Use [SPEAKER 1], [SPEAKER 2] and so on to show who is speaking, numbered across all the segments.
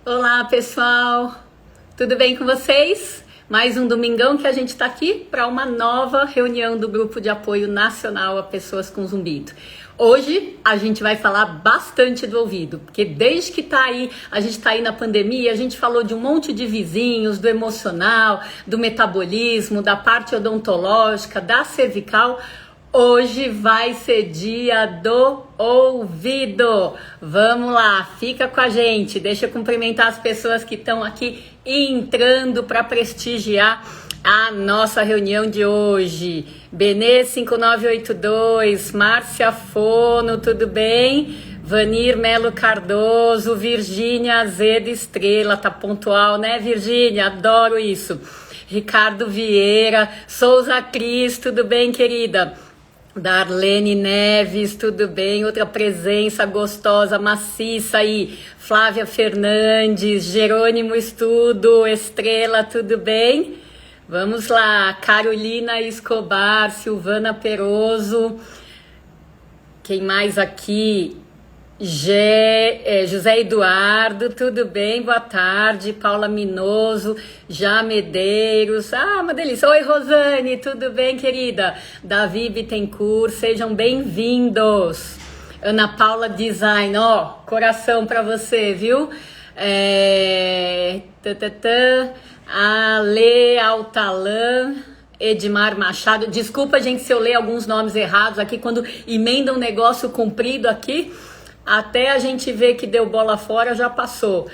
[SPEAKER 1] Olá, pessoal! Tudo bem com vocês? Mais um domingão que a gente está aqui para uma nova reunião do Grupo de Apoio Nacional a Pessoas com Zumbido. Hoje a gente vai falar bastante do ouvido, porque desde que a gente está aí na pandemia, a gente falou de um monte de vizinhos, do emocional, do metabolismo, da parte odontológica, da cervical. Hoje vai ser dia do ouvido. Vamos lá, fica com a gente. Deixa eu cumprimentar as pessoas que estão aqui entrando para prestigiar a nossa reunião de hoje. Benê 5982, Márcia Fono, tudo bem? Vanir Melo Cardoso, Virgínia Azedo Estrela, tá pontual, né, Virgínia? Adoro isso. Ricardo Vieira, Souza Cris, tudo bem, querida? Darlene Neves, tudo bem? Outra presença gostosa, maciça aí. Flávia Fernandes, Jerônimo Estudo, Estrela, tudo bem? Vamos lá, Carolina Escobar, Silvana Peroso. Quem mais aqui? José Eduardo, tudo bem? Boa tarde. Paula Minoso, Já Medeiros, uma delícia. Oi, Rosane, tudo bem, querida? Davi Bittencourt, sejam bem-vindos. Ana Paula Design, coração pra você, viu? Ale Altalan, Edmar Machado, desculpa, gente, se eu ler alguns nomes errados aqui, quando emenda um negócio comprido aqui, até a gente ver que deu bola fora, já passou.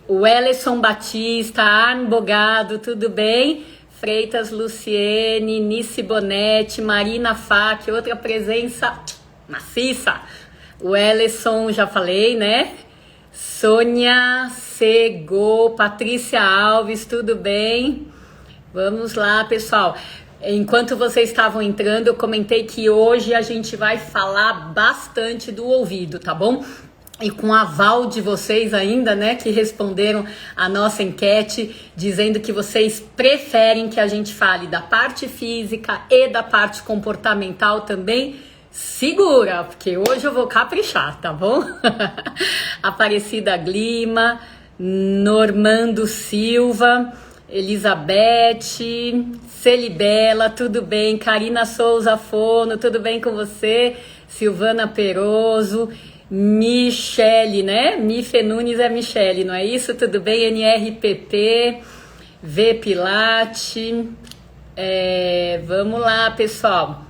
[SPEAKER 1] O Ellison Batista, Arno Bogado, tudo bem? Freitas Luciene, Nice Bonetti, Marina Fac, outra presença maciça. O Ellison, já falei, né? Sônia Sego, Patrícia Alves, tudo bem? Vamos lá, pessoal. Enquanto vocês estavam entrando, eu comentei que hoje a gente vai falar bastante do ouvido, tá bom? E com aval de vocês ainda, né, que responderam a nossa enquete, dizendo que vocês preferem que a gente fale da parte física e da parte comportamental também. Segura, porque hoje eu vou caprichar, tá bom? Aparecida Glima, Normando Silva, Elizabeth, Celibela, tudo bem? Karina Souza Fono, tudo bem com você? Silvana Peroso, Michele, né? Mife Nunes é Michele, não é isso? Tudo bem? NRPP, V Pilate, vamos lá, pessoal.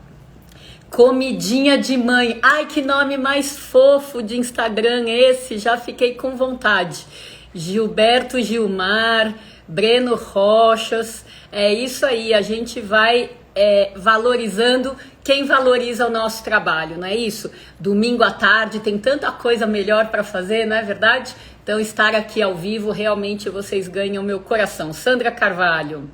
[SPEAKER 1] Comidinha de mãe, ai que nome mais fofo de Instagram esse, já fiquei com vontade. Gilberto Gilmar, Breno Rochas, é isso aí, a gente vai valorizando quem valoriza o nosso trabalho, não é isso? Domingo à tarde tem tanta coisa melhor para fazer, não é verdade? Então estar aqui ao vivo, realmente vocês ganham meu coração. Sandra Carvalho,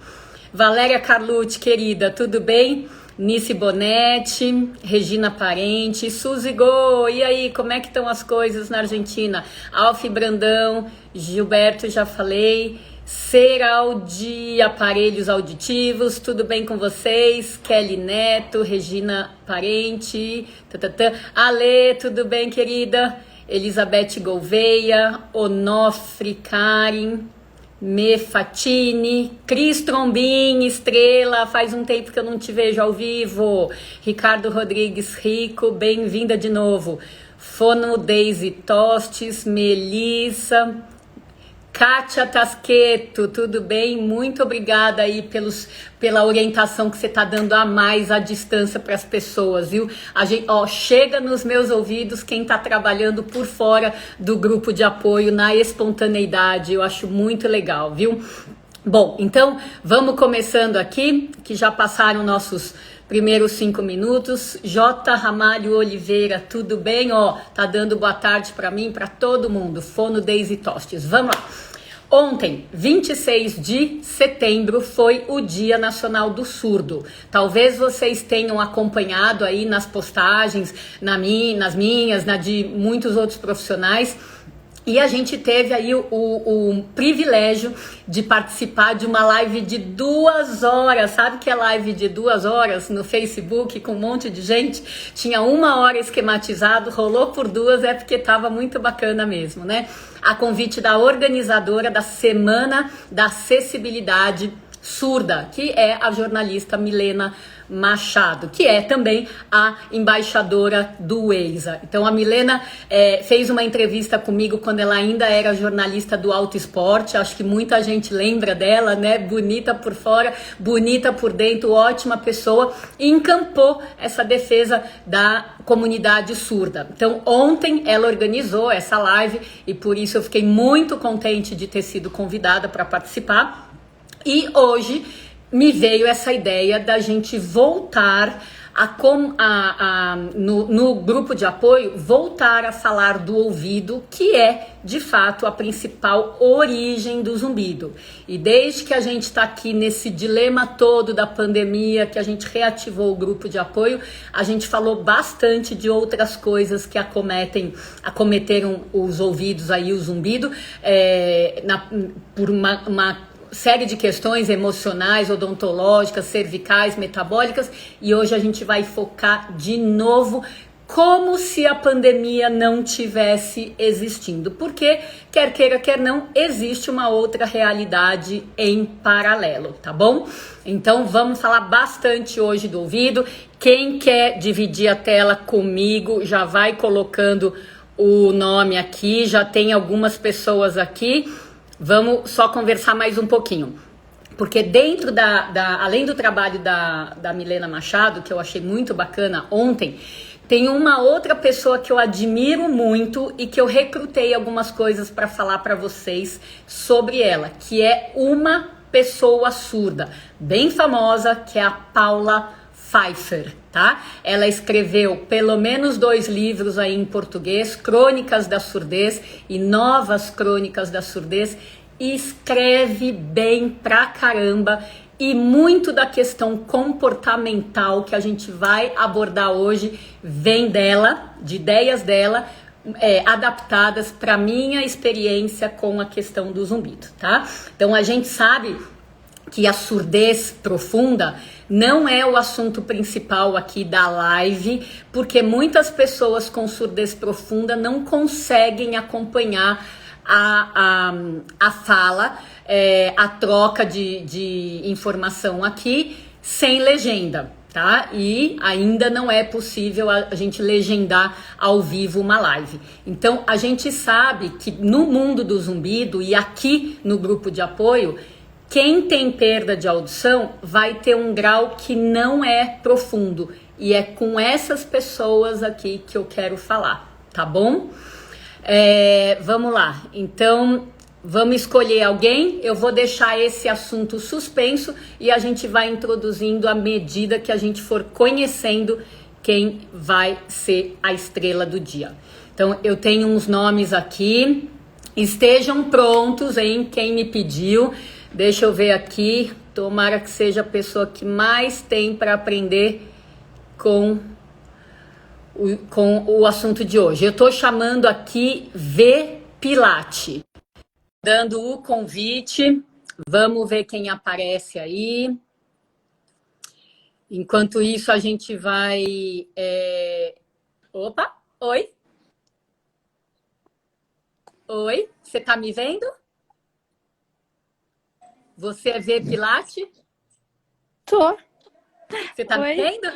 [SPEAKER 1] Valéria Carlucci, querida, tudo bem? Nice Bonetti, Regina Parente, Suzy Go, e aí, como é que estão as coisas na Argentina? Alf Brandão, Gilberto, já falei, Ceral de Aparelhos Auditivos, tudo bem com vocês? Kelly Neto, Regina Parente, Ale, tudo bem, querida? Elizabeth Gouveia, Onofre Karin, Mefatini, Cris Trombin, Estrela, faz um tempo que eu não te vejo ao vivo. Ricardo Rodrigues Rico, bem-vinda de novo. Fono Daisy Tostes, Melissa, Kátia Tasqueto, tudo bem? Muito obrigada aí pela orientação que você está dando a mais à distância para as pessoas, viu? A gente, chega nos meus ouvidos quem está trabalhando por fora do grupo de apoio na espontaneidade, eu acho muito legal, viu? Bom, então vamos começando aqui, que já passaram nossos primeiros 5 minutos. J. Ramalho Oliveira, tudo bem? Tá dando boa tarde para mim, para todo mundo. Fono Daisy Tostes, vamos lá. Ontem, 26 de setembro, foi o Dia Nacional do Surdo. Talvez vocês tenham acompanhado aí nas postagens, nas minhas, na de muitos outros profissionais, E a gente teve aí o privilégio de participar de uma live de 2 horas. Sabe que é live de 2 horas no Facebook com um monte de gente? Tinha 1 hora esquematizado, rolou por 2, é porque estava muito bacana mesmo, né? A convite da organizadora da Semana da Acessibilidade Surda, que é a jornalista Milena Machado, que é também a embaixadora do EISA. Então a Milena fez uma entrevista comigo quando ela ainda era jornalista do Auto Esporte, acho que muita gente lembra dela, né? Bonita por fora, bonita por dentro, ótima pessoa, e encampou essa defesa da comunidade surda. Então ontem ela organizou essa live e por isso eu fiquei muito contente de ter sido convidada para participar. E hoje me veio essa ideia da gente voltar no grupo de apoio, voltar a falar do ouvido, que é, de fato, a principal origem do zumbido. E desde que a gente está aqui nesse dilema todo da pandemia, que a gente reativou o grupo de apoio, a gente falou bastante de outras coisas que acometeram os ouvidos aí, o zumbido, por uma série de questões emocionais, odontológicas, cervicais, metabólicas, e hoje a gente vai focar de novo como se a pandemia não tivesse existindo, porque quer queira, quer não, existe uma outra realidade em paralelo, tá bom? Então vamos falar bastante hoje do ouvido. Quem quer dividir a tela comigo já vai colocando o nome aqui, já tem algumas pessoas aqui. Vamos só conversar mais um pouquinho, porque dentro além do trabalho da Milena Machado, que eu achei muito bacana ontem, tem uma outra pessoa que eu admiro muito e que eu recrutei algumas coisas para falar para vocês sobre ela, que é uma pessoa surda, bem famosa, que é a Paula Pfeiffer, tá? Ela escreveu pelo menos 2 livros aí em português, Crônicas da Surdez e Novas Crônicas da Surdez, e escreve bem pra caramba, e muito da questão comportamental que a gente vai abordar hoje vem dela, de ideias dela, adaptadas para minha experiência com a questão do zumbido, tá? Então a gente sabe que a surdez profunda não é o assunto principal aqui da live, porque muitas pessoas com surdez profunda não conseguem acompanhar a fala, a troca de informação aqui sem legenda, tá? E ainda não é possível a gente legendar ao vivo uma live. Então a gente sabe que no mundo do zumbido e aqui no grupo de apoio, quem tem perda de audição vai ter um grau que não é profundo. E é com essas pessoas aqui que eu quero falar, tá bom? Vamos lá. Então, vamos escolher alguém. Eu vou deixar esse assunto suspenso e a gente vai introduzindo à medida que a gente for conhecendo quem vai ser a estrela do dia. Então, eu tenho uns nomes aqui. Estejam prontos, hein? Quem me pediu. Deixa eu ver aqui, tomara que seja a pessoa que mais tem para aprender com o assunto de hoje. Eu estou chamando aqui V Pilate, dando o convite, vamos ver quem aparece aí. Enquanto isso, a gente vai... Opa, oi? Oi, você está me vendo? Você é V Pilate?
[SPEAKER 2] Tô.
[SPEAKER 1] Você tá me vendo?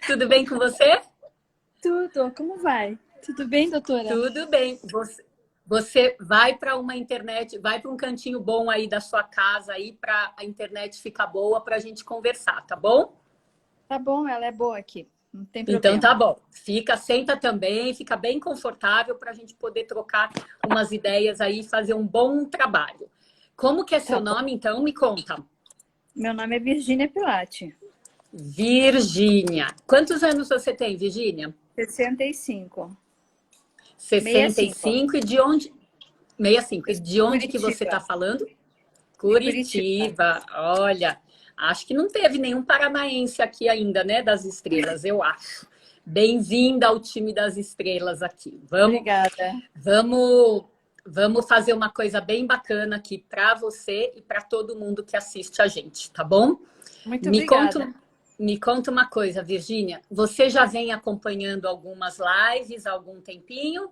[SPEAKER 1] Tudo bem com você?
[SPEAKER 2] Tudo. Como vai? Tudo bem, doutora?
[SPEAKER 1] Tudo bem. Você vai para uma internet, vai para um cantinho bom aí da sua casa aí para a internet ficar boa para a gente conversar, tá bom?
[SPEAKER 2] Tá bom, ela é boa aqui. Não tem problema.
[SPEAKER 1] Então tá bom. Senta também, fica bem confortável para a gente poder trocar umas ideias aí e fazer um bom trabalho. Como que é seu nome, então? Me conta.
[SPEAKER 2] Meu nome é Virgínia Pilate.
[SPEAKER 1] Virgínia. Quantos anos você tem, Virgínia?
[SPEAKER 2] 65.
[SPEAKER 1] 65. E de onde? 65. E de onde que você está falando? Curitiba. Olha, acho que não teve nenhum paranaense aqui ainda, né? Das estrelas, eu acho. Bem-vinda ao time das estrelas aqui.
[SPEAKER 2] Obrigada.
[SPEAKER 1] Vamos fazer uma coisa bem bacana aqui para você e para todo mundo que assiste a gente, tá bom?
[SPEAKER 2] Muito
[SPEAKER 1] Me
[SPEAKER 2] obrigada.
[SPEAKER 1] me conta uma coisa, Virgínia. Você já vem acompanhando algumas lives há algum tempinho?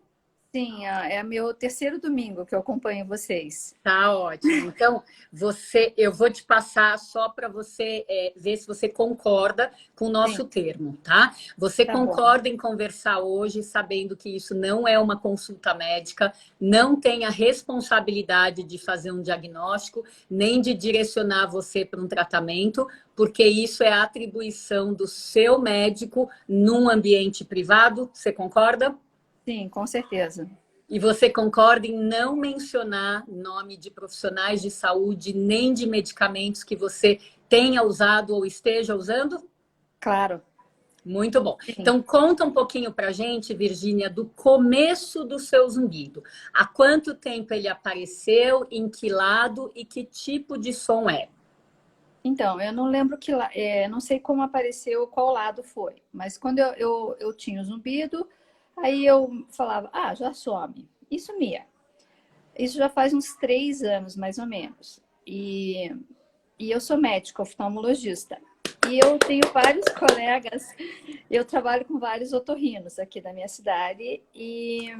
[SPEAKER 2] Sim, é meu terceiro domingo que eu acompanho vocês.
[SPEAKER 1] Tá ótimo. Então, eu vou te passar só para você ver se você concorda com o
[SPEAKER 2] Sim,
[SPEAKER 1] nosso termo, tá? Você
[SPEAKER 2] tá bom.
[SPEAKER 1] concorda em conversar hoje, sabendo que isso não é uma consulta médica, não tem a responsabilidade de fazer um diagnóstico, nem de direcionar você para um tratamento, porque isso é atribuição do seu médico num ambiente privado. Você concorda?
[SPEAKER 2] Sim, com certeza.
[SPEAKER 1] E você concorda em não mencionar nome de profissionais de saúde nem de medicamentos que você tenha usado ou esteja usando?
[SPEAKER 2] Claro.
[SPEAKER 1] Muito bom.
[SPEAKER 2] Sim.
[SPEAKER 1] Então, conta um pouquinho pra gente, Virgínia, do começo do seu zumbido. Há quanto tempo ele apareceu, em que lado e que tipo de som é?
[SPEAKER 2] Então, eu não lembro não sei como apareceu, qual lado foi, mas quando eu tinha o zumbido, aí eu falava, já some. E sumia. Isso já faz uns 3 anos, mais ou menos. E eu sou médica, oftalmologista. E eu tenho vários colegas, eu trabalho com vários otorrinos aqui da minha cidade. E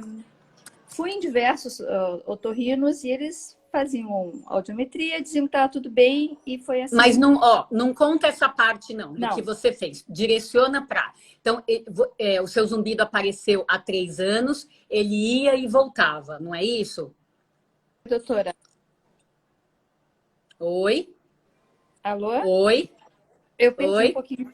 [SPEAKER 2] fui em diversos otorrinos e eles faziam audiometria, diziam que estava tudo bem e foi
[SPEAKER 1] Mas
[SPEAKER 2] assim.
[SPEAKER 1] não conta essa parte, não, do que
[SPEAKER 2] Não,
[SPEAKER 1] você fez. Direciona para. Então, o seu zumbido apareceu há 3 anos, ele ia e voltava, não é isso?
[SPEAKER 2] doutora.
[SPEAKER 1] Oi?
[SPEAKER 2] Alô?
[SPEAKER 1] Oi?
[SPEAKER 2] Eu perdi um
[SPEAKER 1] Oi?
[SPEAKER 2] pouquinho.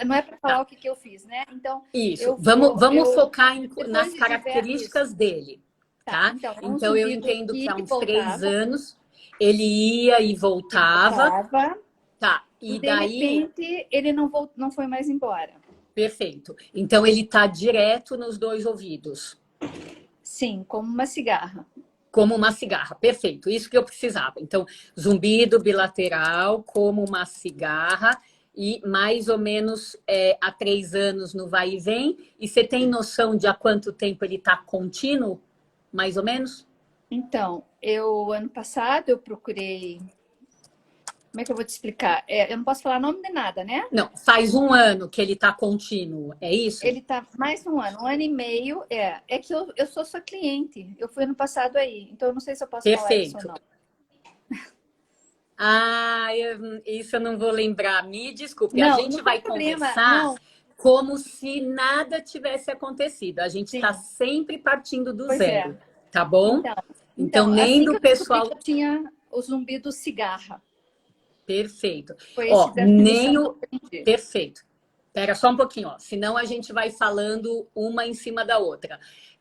[SPEAKER 2] Não é para falar
[SPEAKER 1] Tá.
[SPEAKER 2] o que eu fiz, né? Então,
[SPEAKER 1] Isso. Vamos focar nas
[SPEAKER 2] depois de isso.
[SPEAKER 1] características dele,
[SPEAKER 2] Tá,
[SPEAKER 1] tá?
[SPEAKER 2] então, é um
[SPEAKER 1] Então, eu
[SPEAKER 2] zumbido
[SPEAKER 1] entendo que
[SPEAKER 2] que
[SPEAKER 1] há uns três
[SPEAKER 2] voltava,
[SPEAKER 1] anos ele ia e
[SPEAKER 2] que
[SPEAKER 1] voltava,
[SPEAKER 2] voltava,
[SPEAKER 1] tá?
[SPEAKER 2] e
[SPEAKER 1] E
[SPEAKER 2] de
[SPEAKER 1] daí,
[SPEAKER 2] repente ele não foi mais embora.
[SPEAKER 1] perfeito. Então, ele tá direto nos dois ouvidos.
[SPEAKER 2] Sim, como uma cigarra.
[SPEAKER 1] Como uma cigarra, perfeito, isso que eu precisava. Então, zumbido bilateral, como uma cigarra, e mais ou menos há 3 anos no vai e vem. E você tem noção de há quanto tempo ele está contínuo, mais ou menos?
[SPEAKER 2] Então, ano passado, eu procurei. Como é que eu vou te explicar? Eu não posso falar nome de nada, né?
[SPEAKER 1] Não, faz 1 ano que ele está contínuo, é isso?
[SPEAKER 2] Ele tá mais de um ano e meio. É que eu sou sua cliente. Eu fui ano passado aí, então eu não sei se eu posso falar isso ou
[SPEAKER 1] Perfeito.
[SPEAKER 2] não.
[SPEAKER 1] Isso eu não vou lembrar. Me desculpe. A
[SPEAKER 2] Não,
[SPEAKER 1] gente
[SPEAKER 2] não tem
[SPEAKER 1] vai
[SPEAKER 2] problema.
[SPEAKER 1] conversar
[SPEAKER 2] Não,
[SPEAKER 1] como se nada tivesse acontecido. A gente está
[SPEAKER 2] sim,
[SPEAKER 1] sempre partindo do
[SPEAKER 2] pois é.
[SPEAKER 1] zero, tá bom?
[SPEAKER 2] Então,
[SPEAKER 1] Então, nem
[SPEAKER 2] assim que
[SPEAKER 1] do
[SPEAKER 2] eu descobri que
[SPEAKER 1] pessoal.
[SPEAKER 2] eu tinha o zumbido cigarra,
[SPEAKER 1] Perfeito.
[SPEAKER 2] foi essa
[SPEAKER 1] Ó,
[SPEAKER 2] definição
[SPEAKER 1] nem
[SPEAKER 2] que eu
[SPEAKER 1] o.
[SPEAKER 2] aprendi.
[SPEAKER 1] Perfeito. Espera só um pouquinho, ó. Senão a gente vai falando uma em cima da outra.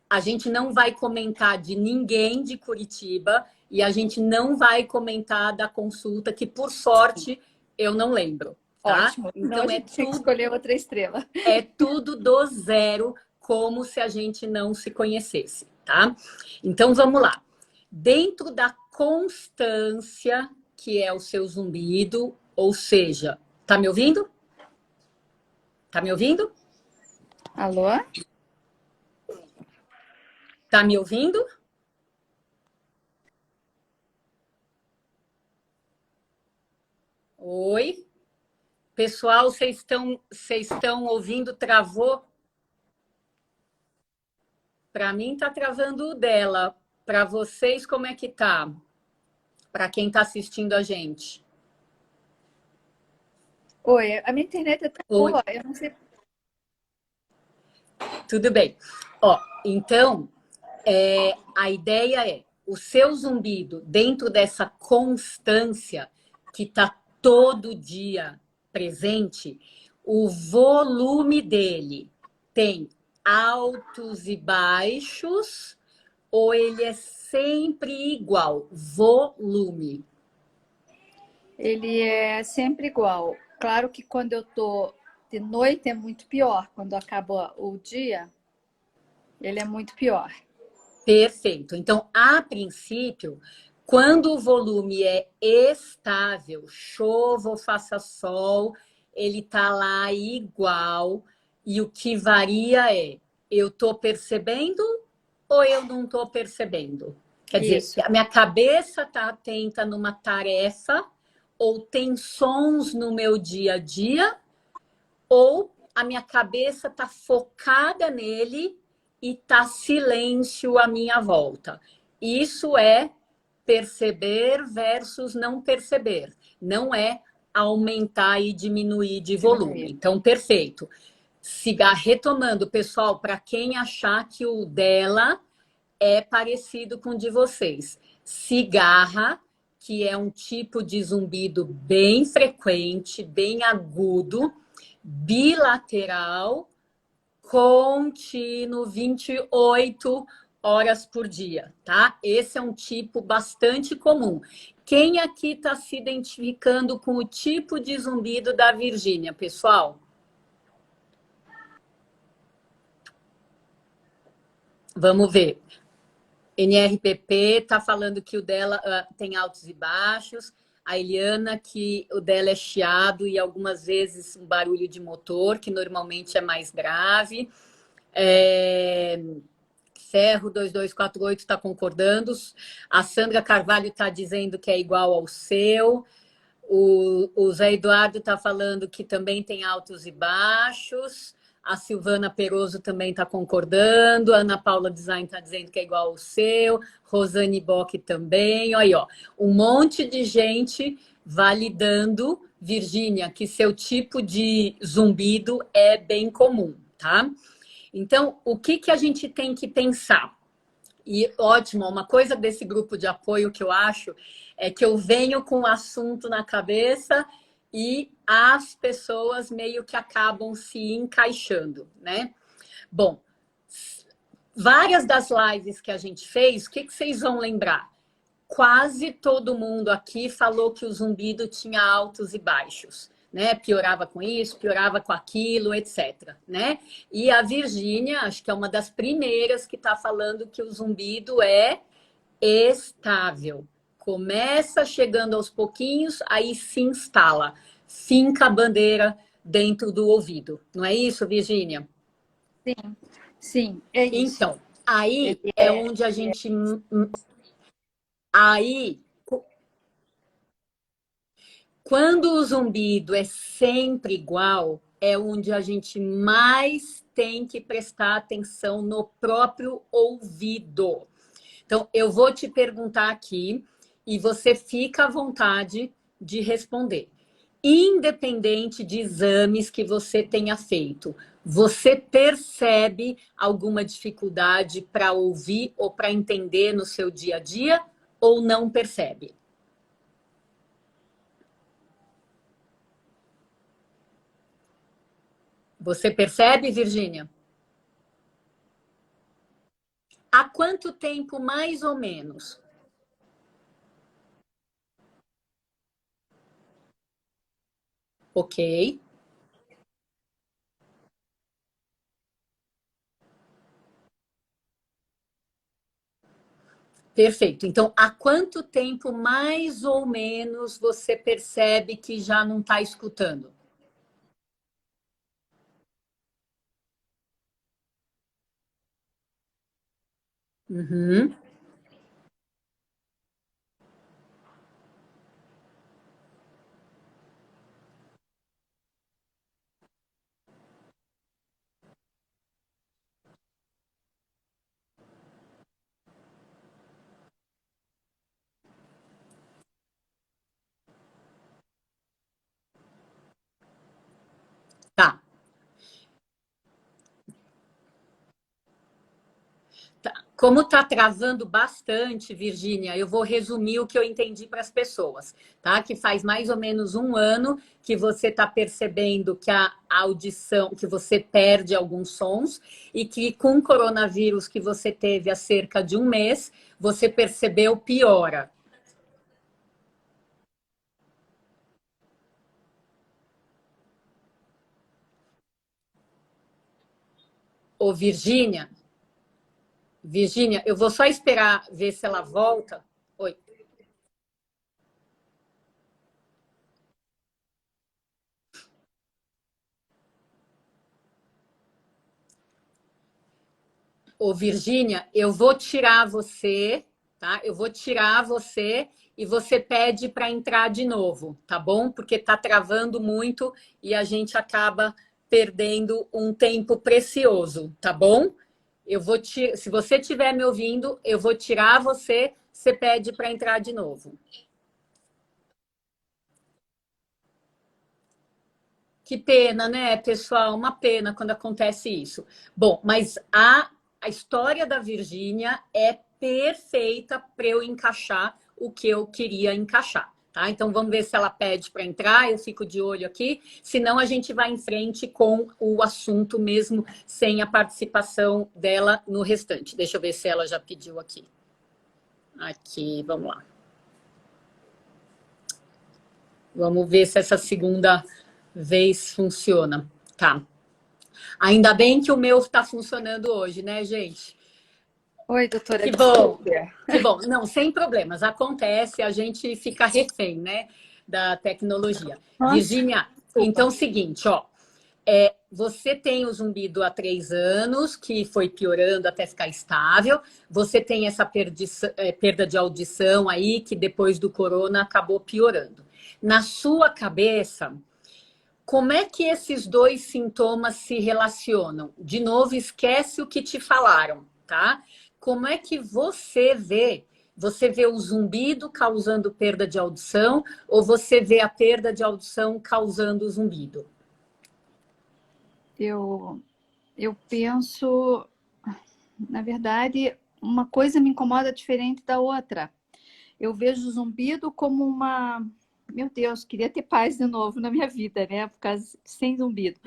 [SPEAKER 1] A gente não vai comentar de ninguém de Curitiba e a gente não vai comentar da consulta, que por sorte eu não lembro, tá?
[SPEAKER 2] Ótimo. Senão a
[SPEAKER 1] Então
[SPEAKER 2] gente tinha que escolher outra estrela.
[SPEAKER 1] é tudo do zero, como se a gente não se conhecesse, tá? Então vamos lá. Dentro da constância, que é o seu zumbido, ou seja, tá me ouvindo? Tá me ouvindo?
[SPEAKER 2] Alô?
[SPEAKER 1] Tá me ouvindo? Oi? Pessoal, vocês estão ouvindo? Travou? Para mim tá travando o dela. Para vocês, como é que tá? Para quem tá assistindo a gente.
[SPEAKER 2] Oi, a minha internet é tão
[SPEAKER 1] Oi,
[SPEAKER 2] boa, eu não sei.
[SPEAKER 1] tudo bem. Ó, então, a ideia é o seu zumbido dentro dessa constância que está todo dia presente, o volume dele tem altos e baixos ou ele é sempre igual? Volume.
[SPEAKER 2] Ele é sempre igual. Claro que quando eu tô de noite é muito pior. Quando acaba o dia, ele é muito pior.
[SPEAKER 1] Perfeito. Então, a princípio, quando o volume é estável, chova ou faça sol, ele tá lá igual. E o que varia é, eu estou percebendo ou eu não estou percebendo? Quer dizer,
[SPEAKER 2] Isso.
[SPEAKER 1] a minha cabeça está atenta numa tarefa ou tem sons no meu dia a dia, ou a minha cabeça está focada nele e está silêncio à minha volta. Isso é perceber versus não perceber. Não é aumentar e diminuir de volume.
[SPEAKER 2] Diminuir.
[SPEAKER 1] Então, perfeito. Siga retomando, pessoal, para quem achar que o dela é parecido com o de vocês. Cigarra, que é um tipo de zumbido bem frequente, bem agudo, bilateral, contínuo, 28 horas por dia, tá? Esse é um tipo bastante comum. Quem aqui está se identificando com o tipo de zumbido da Virgínia, pessoal? Vamos ver. NRPP está falando que o dela tem altos e baixos. A Eliana, que o dela é chiado e algumas vezes um barulho de motor, que normalmente é mais grave. Ferro 2248 está concordando. A Sandra Carvalho está dizendo que é igual ao seu. O Zé Eduardo está falando que também tem altos e baixos. A Silvana Peroso também está concordando. A Ana Paula Design está dizendo que é igual ao seu. Rosane Bock também. Olha aí, ó, um monte de gente validando, Virgínia, que seu tipo de zumbido é bem comum, tá? Então, o que, que a gente tem que pensar? E ótimo, uma coisa desse grupo de apoio que eu acho é que eu venho com o assunto na cabeça e as pessoas meio que acabam se encaixando, né? Bom, várias das lives que a gente fez, o que, que vocês vão lembrar? Quase todo mundo aqui falou que o zumbido tinha altos e baixos, né? Piorava com isso, piorava com aquilo, etc, né? E a Virgínia, acho que é uma das primeiras que está falando que o zumbido é estável. Começa chegando aos pouquinhos, aí se instala, finca a bandeira dentro do ouvido. Não é isso, Virgínia?
[SPEAKER 2] Sim, sim, é isso.
[SPEAKER 1] Então, aí
[SPEAKER 2] Ele
[SPEAKER 1] é
[SPEAKER 2] é,
[SPEAKER 1] onde a gente aí quando o zumbido é sempre igual, é onde a gente mais tem que prestar atenção no próprio ouvido. Então, eu vou te perguntar aqui e você fica à vontade de responder. Independente de exames que você tenha feito, você percebe alguma dificuldade para ouvir ou para entender no seu dia a dia ou não percebe? Você percebe, Virgínia? Há quanto tempo, mais ou menos? Ok, perfeito. Então, há quanto tempo, mais ou menos, você percebe que já não está escutando? Uhum, tá. Tá. Como está travando bastante, Virgínia, eu vou resumir o que eu entendi para as pessoas, tá? Que faz mais ou menos um ano que você está percebendo que a audição, que você perde alguns sons e que com o coronavírus que você teve há cerca de um mês, você percebeu piora. Ô, Virgínia, Virgínia, eu vou só esperar ver se ela volta. Oi. Ô, Virgínia, eu vou tirar você, tá? Eu vou tirar você e você pede para entrar de novo, tá bom? Porque tá travando muito e a gente acaba perdendo um tempo precioso, tá bom? Se você estiver me ouvindo, eu vou tirar você, você pede para entrar de novo. Que pena, né, pessoal? Uma pena quando acontece isso. Bom, mas a história da Virgínia é perfeita para eu encaixar o que eu queria encaixar. Tá? Então vamos ver se ela pede para entrar, eu fico de olho aqui, senão a gente vai em frente com o assunto mesmo, sem a participação dela no restante. Deixa eu ver se ela já pediu aqui. Aqui, vamos lá. Vamos ver se essa segunda vez funciona. Tá. Ainda bem que o meu está funcionando hoje, né, gente?
[SPEAKER 2] Oi, doutora.
[SPEAKER 1] Que bom. Que bom. Não, sem problemas. Acontece, a gente fica refém, né, da tecnologia.
[SPEAKER 2] Nossa,
[SPEAKER 1] Virgínia, então, seguinte, ó. Você tem o zumbido há 3 anos, que foi piorando até ficar estável. Você tem essa perda de audição aí, que depois do corona acabou piorando. Na sua cabeça, como é que esses dois sintomas se relacionam? De novo, esquece o que te falaram, tá? Como é que você vê? Você vê o zumbido causando perda de audição ou você vê a perda de audição causando o zumbido?
[SPEAKER 2] Eu penso, na verdade, uma coisa me incomoda diferente da outra. Eu vejo o zumbido como uma... Meu Deus, queria ter paz de novo na minha vida, né? Por causa sem zumbido.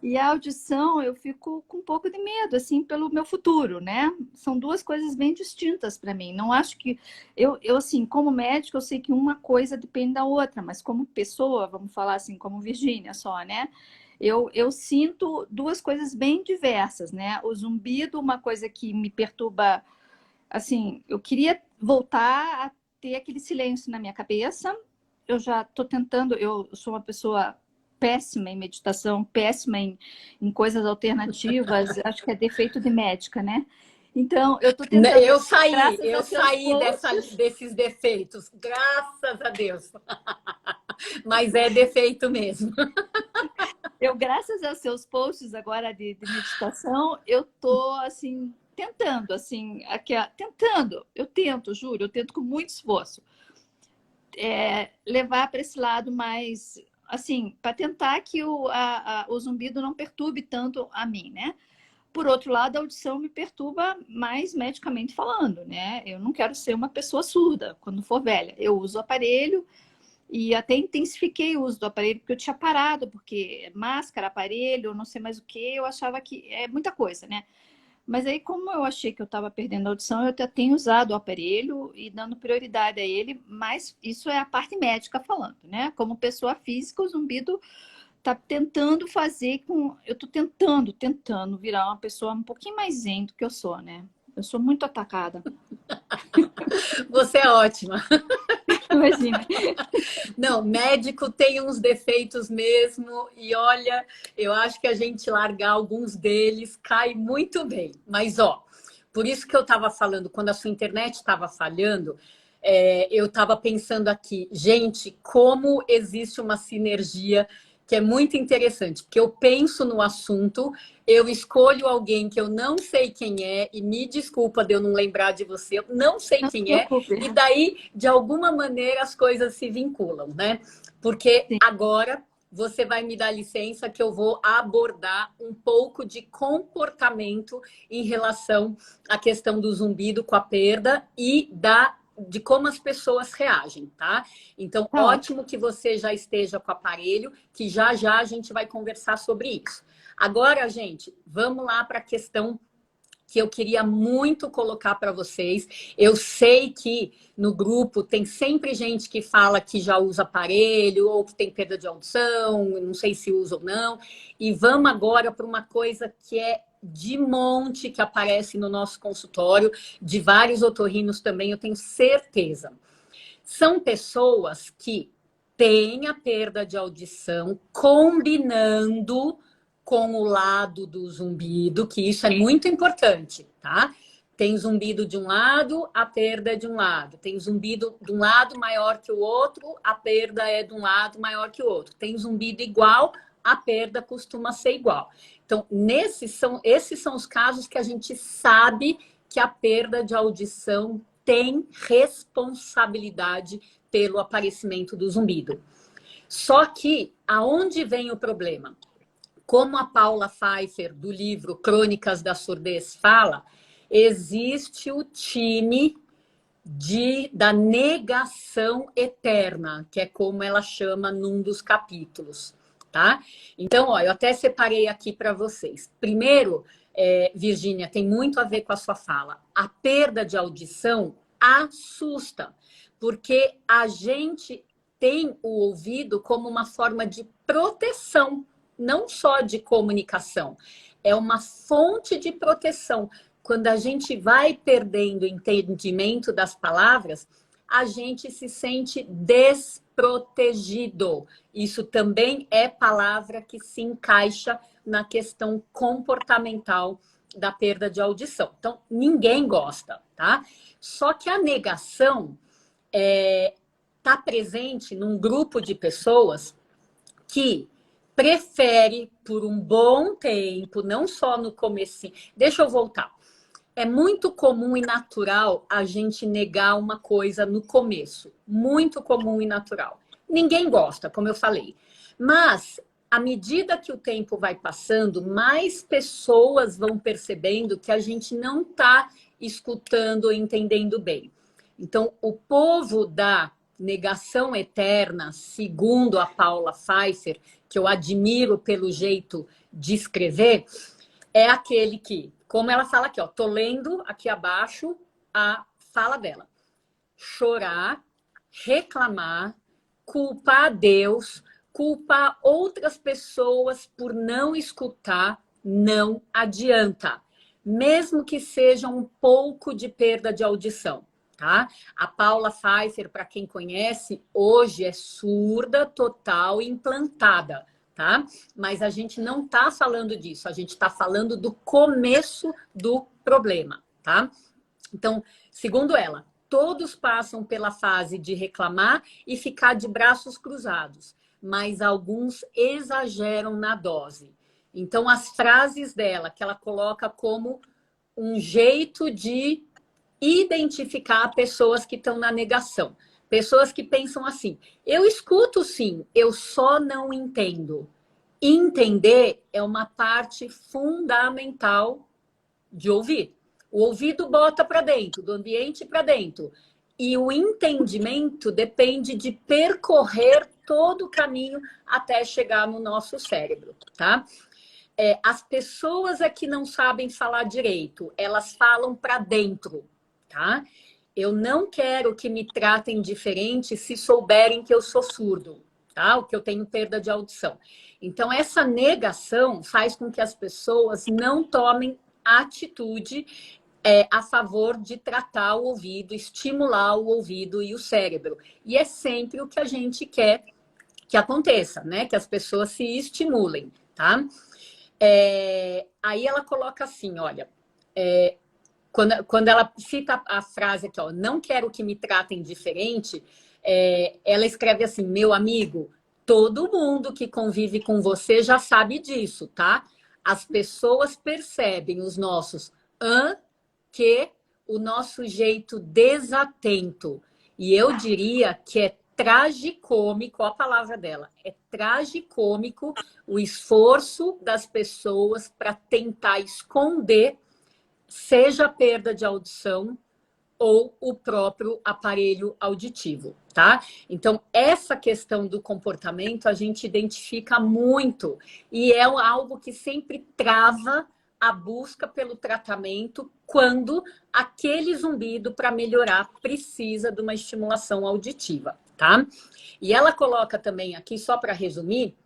[SPEAKER 2] E a audição, eu fico com um pouco de medo, assim, pelo meu futuro, né? São duas coisas bem distintas para mim. Não acho que... assim, como médico, eu sei que uma coisa depende da outra, mas como pessoa, vamos falar assim, como Virgínia só, né? Eu sinto duas coisas bem diversas, né? O zumbido, uma coisa que me perturba, assim, eu queria voltar a ter aquele silêncio na minha cabeça. Eu já estou tentando, eu sou uma pessoa péssima em meditação, péssima em coisas alternativas, acho que é defeito de médica, né? Então, eu estou tentando, graças
[SPEAKER 1] Eu
[SPEAKER 2] aos seus
[SPEAKER 1] saí
[SPEAKER 2] posts,
[SPEAKER 1] desses defeitos, graças a Deus. Mas é defeito mesmo.
[SPEAKER 2] graças aos seus posts agora de meditação, eu tô assim tentando, assim, aqui, tentando, eu tento, juro, eu tento com muito esforço levar para esse lado mais, assim, para tentar que o zumbido não perturbe tanto a mim, né? Por outro lado, a audição me perturba mais medicamente falando, né? Eu não quero ser uma pessoa surda quando for velha. Eu uso o aparelho, e até intensifiquei o uso do aparelho, porque eu tinha parado, porque máscara, aparelho, não sei mais o que, eu achava que é muita coisa, né? Mas aí, como eu achei que eu estava perdendo a audição, eu até tenho usado o aparelho e dando prioridade a ele, mas isso é a parte médica falando, né? Como pessoa física, o zumbido tá tentando fazer com... Eu tô tentando virar uma pessoa um pouquinho mais zen do que eu sou, né? Eu sou muito atacada.
[SPEAKER 1] Você é ótima.
[SPEAKER 2] Imagina.
[SPEAKER 1] Não, médico tem uns defeitos mesmo, e olha, eu acho que a gente largar alguns deles cai muito bem. Mas, ó, por isso que eu estava falando, quando a sua internet estava falhando, eu estava pensando aqui, gente, como existe uma sinergia que é muito interessante, porque eu penso no assunto, eu escolho alguém que eu não sei quem é, e me desculpa de eu não lembrar de você, eu não sei
[SPEAKER 2] Não se
[SPEAKER 1] quem é,
[SPEAKER 2] preocupe.
[SPEAKER 1] e daí, de alguma maneira, as coisas se vinculam, né? Porque
[SPEAKER 2] Sim.
[SPEAKER 1] agora você vai me dar licença que eu vou abordar um pouco de comportamento em relação à questão do zumbido com a perda e de como as pessoas reagem, tá? Então,
[SPEAKER 2] Tá ótimo.
[SPEAKER 1] ótimo que você já esteja com o aparelho, que já já a gente vai conversar sobre isso. Agora, gente, vamos lá para a questão que eu queria muito colocar para vocês. Eu sei que no grupo tem sempre gente que fala que já usa aparelho ou que tem perda de audição, não sei se usa ou não. E vamos agora para uma coisa que é de monte que aparece no nosso consultório, de vários otorrinos também, eu tenho certeza. São pessoas que têm a perda de audição combinando com o lado do zumbido, que isso é muito importante, tá? Tem zumbido de um lado, a perda é de um lado. Tem zumbido de um lado maior que o outro, a perda é de um lado maior que o outro. Tem zumbido igual, a perda costuma ser igual. Então, esses são os casos que a gente sabe que a perda de audição tem responsabilidade pelo aparecimento do zumbido. Só que, aonde vem o problema? Como a Paula Pfeiffer, do livro Crônicas da Surdez, fala, existe o time da negação eterna, que é como ela chama num dos capítulos, tá? Então, ó, eu até separei aqui para vocês. Primeiro, Virgínia, tem muito a ver com a sua fala. A perda de audição assusta, porque a gente tem o ouvido como uma forma de proteção, não só de comunicação. É uma fonte de proteção. Quando a gente vai perdendo o entendimento das palavras, a gente se sente desprotegido. Isso também é palavra que se encaixa na questão comportamental da perda de audição. Então, ninguém gosta, tá? Só que a negação está presente num grupo de pessoas que prefere, por um bom tempo, não só no começo. Deixa eu voltar. É muito comum e natural a gente negar uma coisa no começo. Muito comum e natural. Ninguém gosta, como eu falei. Mas, à medida que o tempo vai passando, mais pessoas vão percebendo que a gente não está escutando ou entendendo bem. Então, o povo da negação eterna, segundo a Paula Pfeiffer, que eu admiro pelo jeito de escrever, é aquele que, como ela fala aqui, ó, tô lendo aqui abaixo a fala dela. Chorar, reclamar, culpar a Deus, culpar outras pessoas por não escutar, não adianta. Mesmo que seja um pouco de perda de audição, tá? A Paula Pfeiffer, para quem conhece, hoje é surda total implantada, tá? Mas a gente não está falando disso, a gente está falando do começo do problema, tá? Então, segundo ela, todos passam pela fase de reclamar e ficar de braços cruzados, mas alguns exageram na dose. Então, as frases dela, que ela coloca como um jeito de identificar pessoas que estão na negação. Pessoas que pensam assim, eu escuto sim, eu só não entendo. Entender é uma parte fundamental de ouvir. O ouvido bota para dentro, do ambiente para dentro. E o entendimento depende de percorrer todo o caminho até chegar no nosso cérebro, tá? As pessoas é que não sabem falar direito, elas falam para dentro, tá? Eu não quero que me tratem diferente se souberem que eu sou surdo, tá? O que eu tenho perda de audição. Então, essa negação faz com que as pessoas não tomem atitude a favor de tratar o ouvido, estimular o ouvido e o cérebro. E é sempre o que a gente quer que aconteça, né? Que as pessoas se estimulem, tá? Aí ela coloca assim, olha, quando ela cita a frase aqui, ó, não quero que me tratem diferente, ela escreve assim, meu amigo, todo mundo que convive com você já sabe disso, tá? As pessoas percebem os nossos que o nosso jeito desatento. E eu diria que é tragicômico, a palavra dela, é tragicômico o esforço das pessoas para tentar esconder, seja a perda de audição ou o próprio aparelho auditivo, tá? Então, essa questão do comportamento a gente identifica muito e é algo que sempre trava a busca pelo tratamento quando aquele zumbido para melhorar precisa de uma estimulação auditiva, tá? E ela coloca também aqui, só para resumir,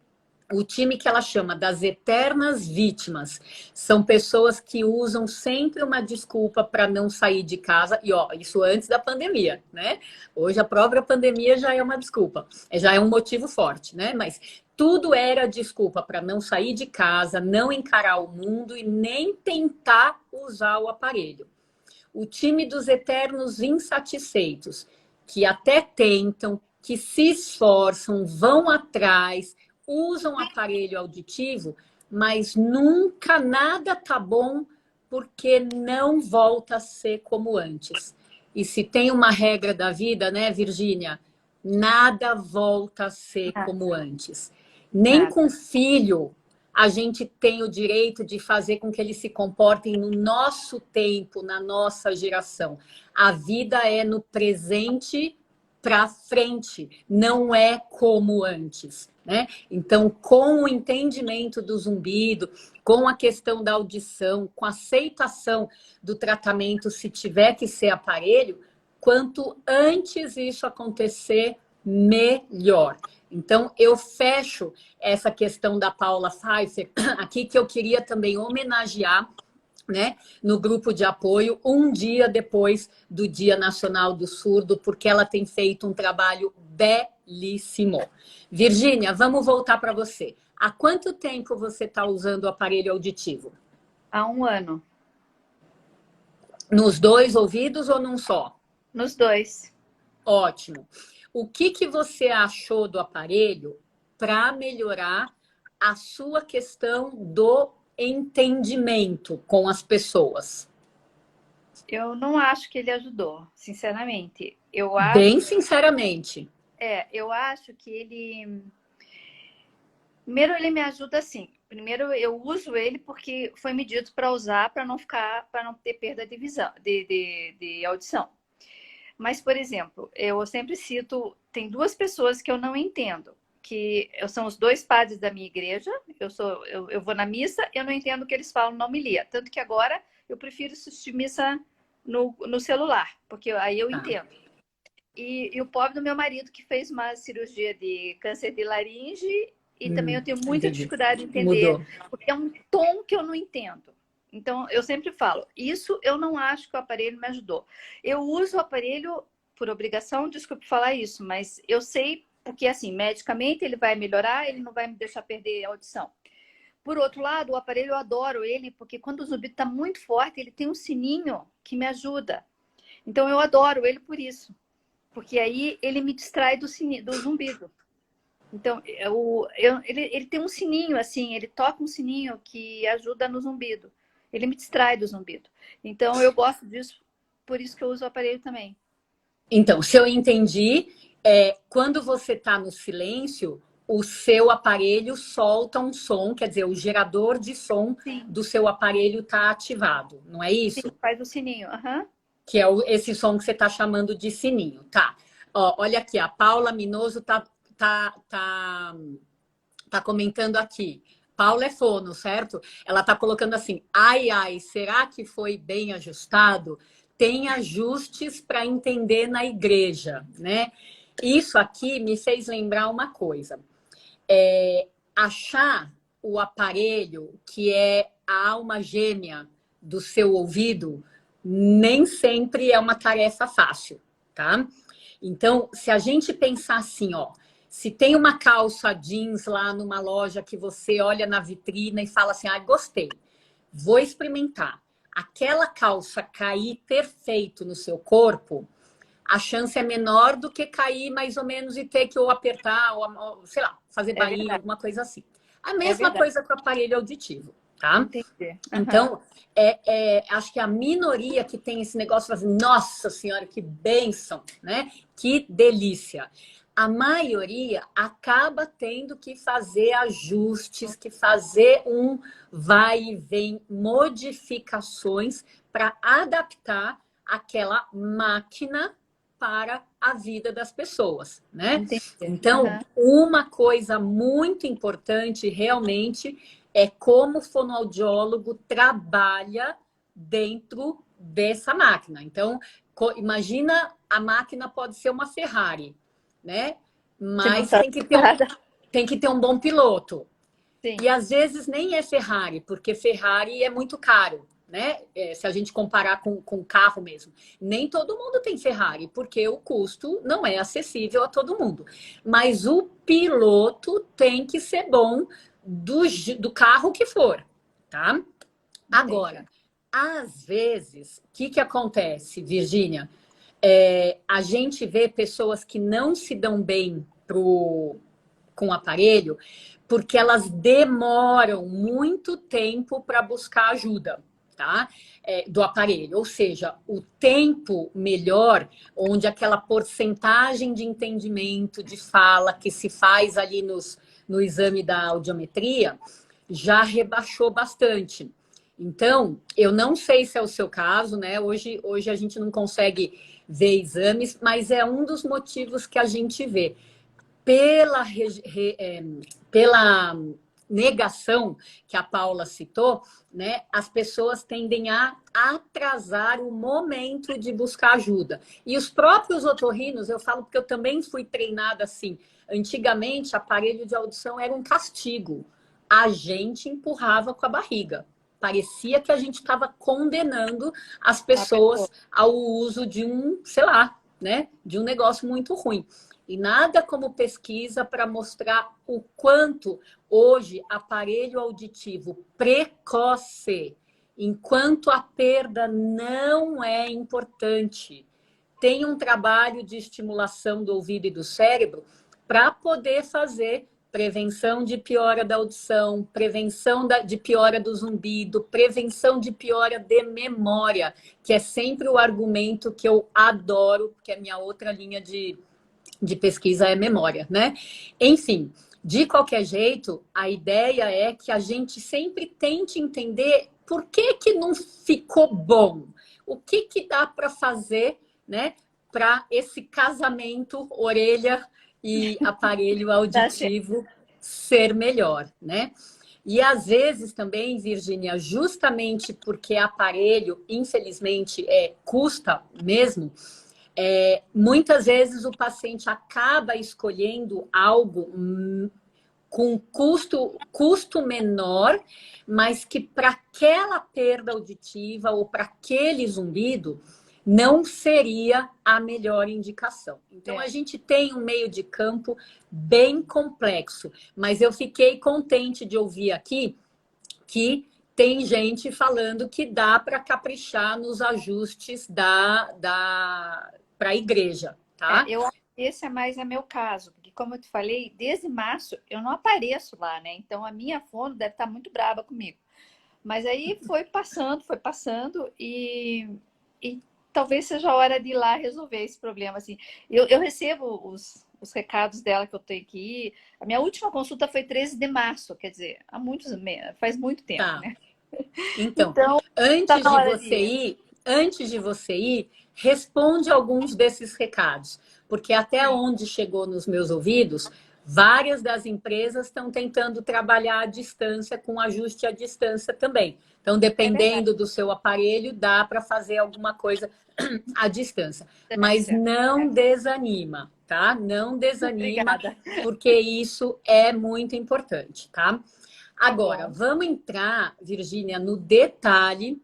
[SPEAKER 1] o time que ela chama das eternas vítimas. São pessoas que usam sempre uma desculpa para não sair de casa. E ó, isso antes da pandemia, né? Hoje a própria pandemia já é uma desculpa, já é um motivo forte, né? Mas tudo era desculpa para não sair de casa, não encarar o mundo e nem tentar usar o aparelho. O time dos eternos insatisfeitos, que até tentam, que se esforçam, vão atrás, usam aparelho auditivo, mas nunca nada tá bom porque não volta a ser como antes. E se tem uma regra da vida, né, Virgínia? Nada volta a ser como antes. Nem com filho a gente tem o direito de fazer com que eles se comportem no nosso tempo, na nossa geração. A vida é no presente para frente, não é como antes, né? Então, com o entendimento do zumbido, com a questão da audição, com a aceitação do tratamento, se tiver que ser aparelho, quanto antes isso acontecer, melhor. Então, eu fecho essa questão da Paula Pfeiffer aqui, que eu queria também homenagear, né, no grupo de apoio, um dia depois do Dia Nacional do Surdo, porque ela tem feito um trabalho belíssimo. Virgínia, vamos voltar para você. Há quanto tempo você está usando o aparelho auditivo?
[SPEAKER 2] Há 1 ano.
[SPEAKER 1] Nos dois ouvidos ou num só?
[SPEAKER 2] Nos dois.
[SPEAKER 1] Ótimo. O que você achou do aparelho para melhorar a sua questão do entendimento com as pessoas?
[SPEAKER 2] Eu não acho que ele ajudou, sinceramente. Eu acho,
[SPEAKER 1] Bem sinceramente.
[SPEAKER 2] eu acho que ele... Primeiro, ele me ajuda assim. Primeiro, eu uso ele porque foi medido para usar, para não ter perda de visão, de audição. Mas, por exemplo, eu sempre cito, tem 2 pessoas que eu não entendo, que são os 2 padres da minha igreja. Eu vou na missa, eu não entendo o que eles falam na homilia. Tanto que agora eu prefiro assistir missa no celular, porque aí eu entendo. E o pobre do meu marido, que fez uma cirurgia de câncer de laringe, e também eu tenho muita dificuldade de entender, porque é um tom que eu não entendo. Então, eu sempre falo, isso eu não acho que o aparelho me ajudou. Eu uso o aparelho por obrigação, desculpe falar isso, mas eu sei, porque assim, medicamente ele vai melhorar, ele não vai me deixar perder a audição. Por outro lado, o aparelho eu adoro ele, porque quando o zumbido está muito forte, ele tem um sininho que me ajuda. Então, eu adoro ele por isso. Porque aí ele me distrai do zumbido. Então, ele tem um sininho, assim, ele toca um sininho que ajuda no zumbido. Ele me distrai do zumbido. Então, eu gosto disso, por isso que eu uso o aparelho também.
[SPEAKER 1] Então, se eu entendi, quando você está no silêncio, o seu aparelho solta um som, quer dizer, o gerador de som do seu aparelho está ativado, não é isso?
[SPEAKER 2] Sim, faz o sininho,
[SPEAKER 1] Que é esse som que você está chamando de sininho, tá? Ó, olha aqui, a Paula Minoso tá comentando aqui. Paula é fono, certo? Ela tá colocando assim, ai, será que foi bem ajustado? Tem ajustes para entender na igreja, né? Isso aqui me fez lembrar uma coisa. Achar o aparelho que é a alma gêmea do seu ouvido nem sempre é uma tarefa fácil, tá? Então, se a gente pensar assim, ó, se tem uma calça jeans lá numa loja que você olha na vitrine e fala assim, gostei, vou experimentar. Aquela calça cair perfeito no seu corpo, a chance é menor do que cair mais ou menos e ter que ou apertar, ou sei lá, fazer bainha, alguma coisa assim. A mesma coisa com o aparelho auditivo, tá?
[SPEAKER 2] Entendi.
[SPEAKER 1] Então, acho que a minoria que tem esse negócio, assim, nossa senhora, que bênção, né? Que delícia. A maioria acaba tendo que fazer ajustes, que fazer um vai e vem, modificações para adaptar aquela máquina para a vida das pessoas, né?
[SPEAKER 2] Entendi.
[SPEAKER 1] Então, uma coisa muito importante realmente é como o fonoaudiólogo trabalha dentro dessa máquina. Então, imagina, a máquina pode ser uma Ferrari, né? Mas tem que ter um bom piloto.
[SPEAKER 2] sim,
[SPEAKER 1] E às vezes nem é Ferrari, porque Ferrari é muito caro, né? Se a gente comparar com carro mesmo. Nem todo mundo tem Ferrari, porque o custo não é acessível a todo mundo. Mas o piloto tem que ser bom do carro que for, tá?
[SPEAKER 2] entendi.
[SPEAKER 1] Agora, às vezes, o que acontece, Virgínia? A gente vê pessoas que não se dão bem com o aparelho porque elas demoram muito tempo para buscar ajuda, tá? Do aparelho. Ou seja, o tempo melhor, onde aquela porcentagem de entendimento, de fala que se faz ali no exame da audiometria, já rebaixou bastante. Então, eu não sei se é o seu caso, né? Hoje a gente não consegue ver exames, mas é um dos motivos que a gente vê. Pela negação que a Paula citou, né, as pessoas tendem a atrasar o momento de buscar ajuda. E os próprios otorrinos, eu falo porque eu também fui treinada assim. Antigamente, aparelho de audição era um castigo. A gente empurrava com a barriga. Parecia que a gente estava condenando as
[SPEAKER 2] A pessoa.
[SPEAKER 1] pessoas ao uso de um, sei lá, né, de um negócio muito ruim. E nada como pesquisa para mostrar o quanto hoje aparelho auditivo precoce, enquanto a perda não é importante, tem um trabalho de estimulação do ouvido e do cérebro para poder fazer prevenção de piora da audição, prevenção de piora do zumbido, prevenção de piora de memória, que é sempre o argumento que eu adoro, que é a minha outra linha de pesquisa é memória, né? Enfim, de qualquer jeito, a ideia é que a gente sempre tente entender por que não ficou bom, o que dá para fazer, né, para esse casamento orelha e aparelho
[SPEAKER 2] Tá certo.
[SPEAKER 1] auditivo ser melhor, né? E às vezes também, Virgínia, justamente porque aparelho, infelizmente, custa mesmo, muitas vezes o paciente acaba escolhendo algo com custo menor, mas que para aquela perda auditiva ou para aquele zumbido não seria a melhor indicação. Então, a
[SPEAKER 2] É.
[SPEAKER 1] gente tem um meio de campo bem complexo, mas eu fiquei contente de ouvir aqui que tem gente falando que dá para caprichar nos ajustes para a igreja, tá?
[SPEAKER 2] Eu acho que esse é mais meu caso, porque como eu te falei, desde março eu não apareço lá, né? Então a minha fono deve estar muito brava comigo. Mas aí foi passando e talvez seja a hora de ir lá resolver esse problema. Assim, eu recebo os recados dela que eu tenho que ir. A minha última consulta foi 13 de março, quer dizer, faz muito tempo,
[SPEAKER 1] Tá.
[SPEAKER 2] né?
[SPEAKER 1] Então,
[SPEAKER 2] Então, tá
[SPEAKER 1] antes
[SPEAKER 2] na
[SPEAKER 1] de
[SPEAKER 2] hora de
[SPEAKER 1] você
[SPEAKER 2] ir.
[SPEAKER 1] ir, antes de você ir, responde alguns desses recados, porque até
[SPEAKER 2] Sim,
[SPEAKER 1] onde chegou nos meus ouvidos, várias das empresas estão tentando trabalhar à distância com ajuste à distância também. Então,
[SPEAKER 2] é verdade.
[SPEAKER 1] dependendo do seu aparelho, dá para fazer alguma coisa à distância, mas
[SPEAKER 2] Distância.
[SPEAKER 1] não desanima, tá? Não desanima,
[SPEAKER 2] Obrigada.
[SPEAKER 1] porque isso é muito importante, tá?
[SPEAKER 2] Tá
[SPEAKER 1] Agora,
[SPEAKER 2] bom.
[SPEAKER 1] vamos entrar, Virgínia, no detalhe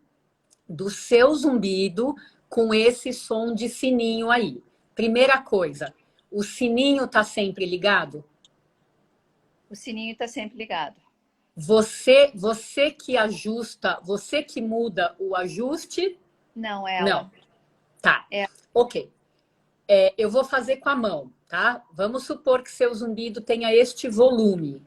[SPEAKER 1] do seu zumbido com esse som de sininho aí. Primeira coisa, o sininho está sempre ligado?
[SPEAKER 2] O sininho está sempre ligado.
[SPEAKER 1] Você que ajusta, você que muda o ajuste?
[SPEAKER 2] Não,
[SPEAKER 1] Não.
[SPEAKER 2] ela.
[SPEAKER 1] Tá.
[SPEAKER 2] É,
[SPEAKER 1] Ok. Eu vou fazer com a mão, tá? Vamos supor que seu zumbido tenha este volume.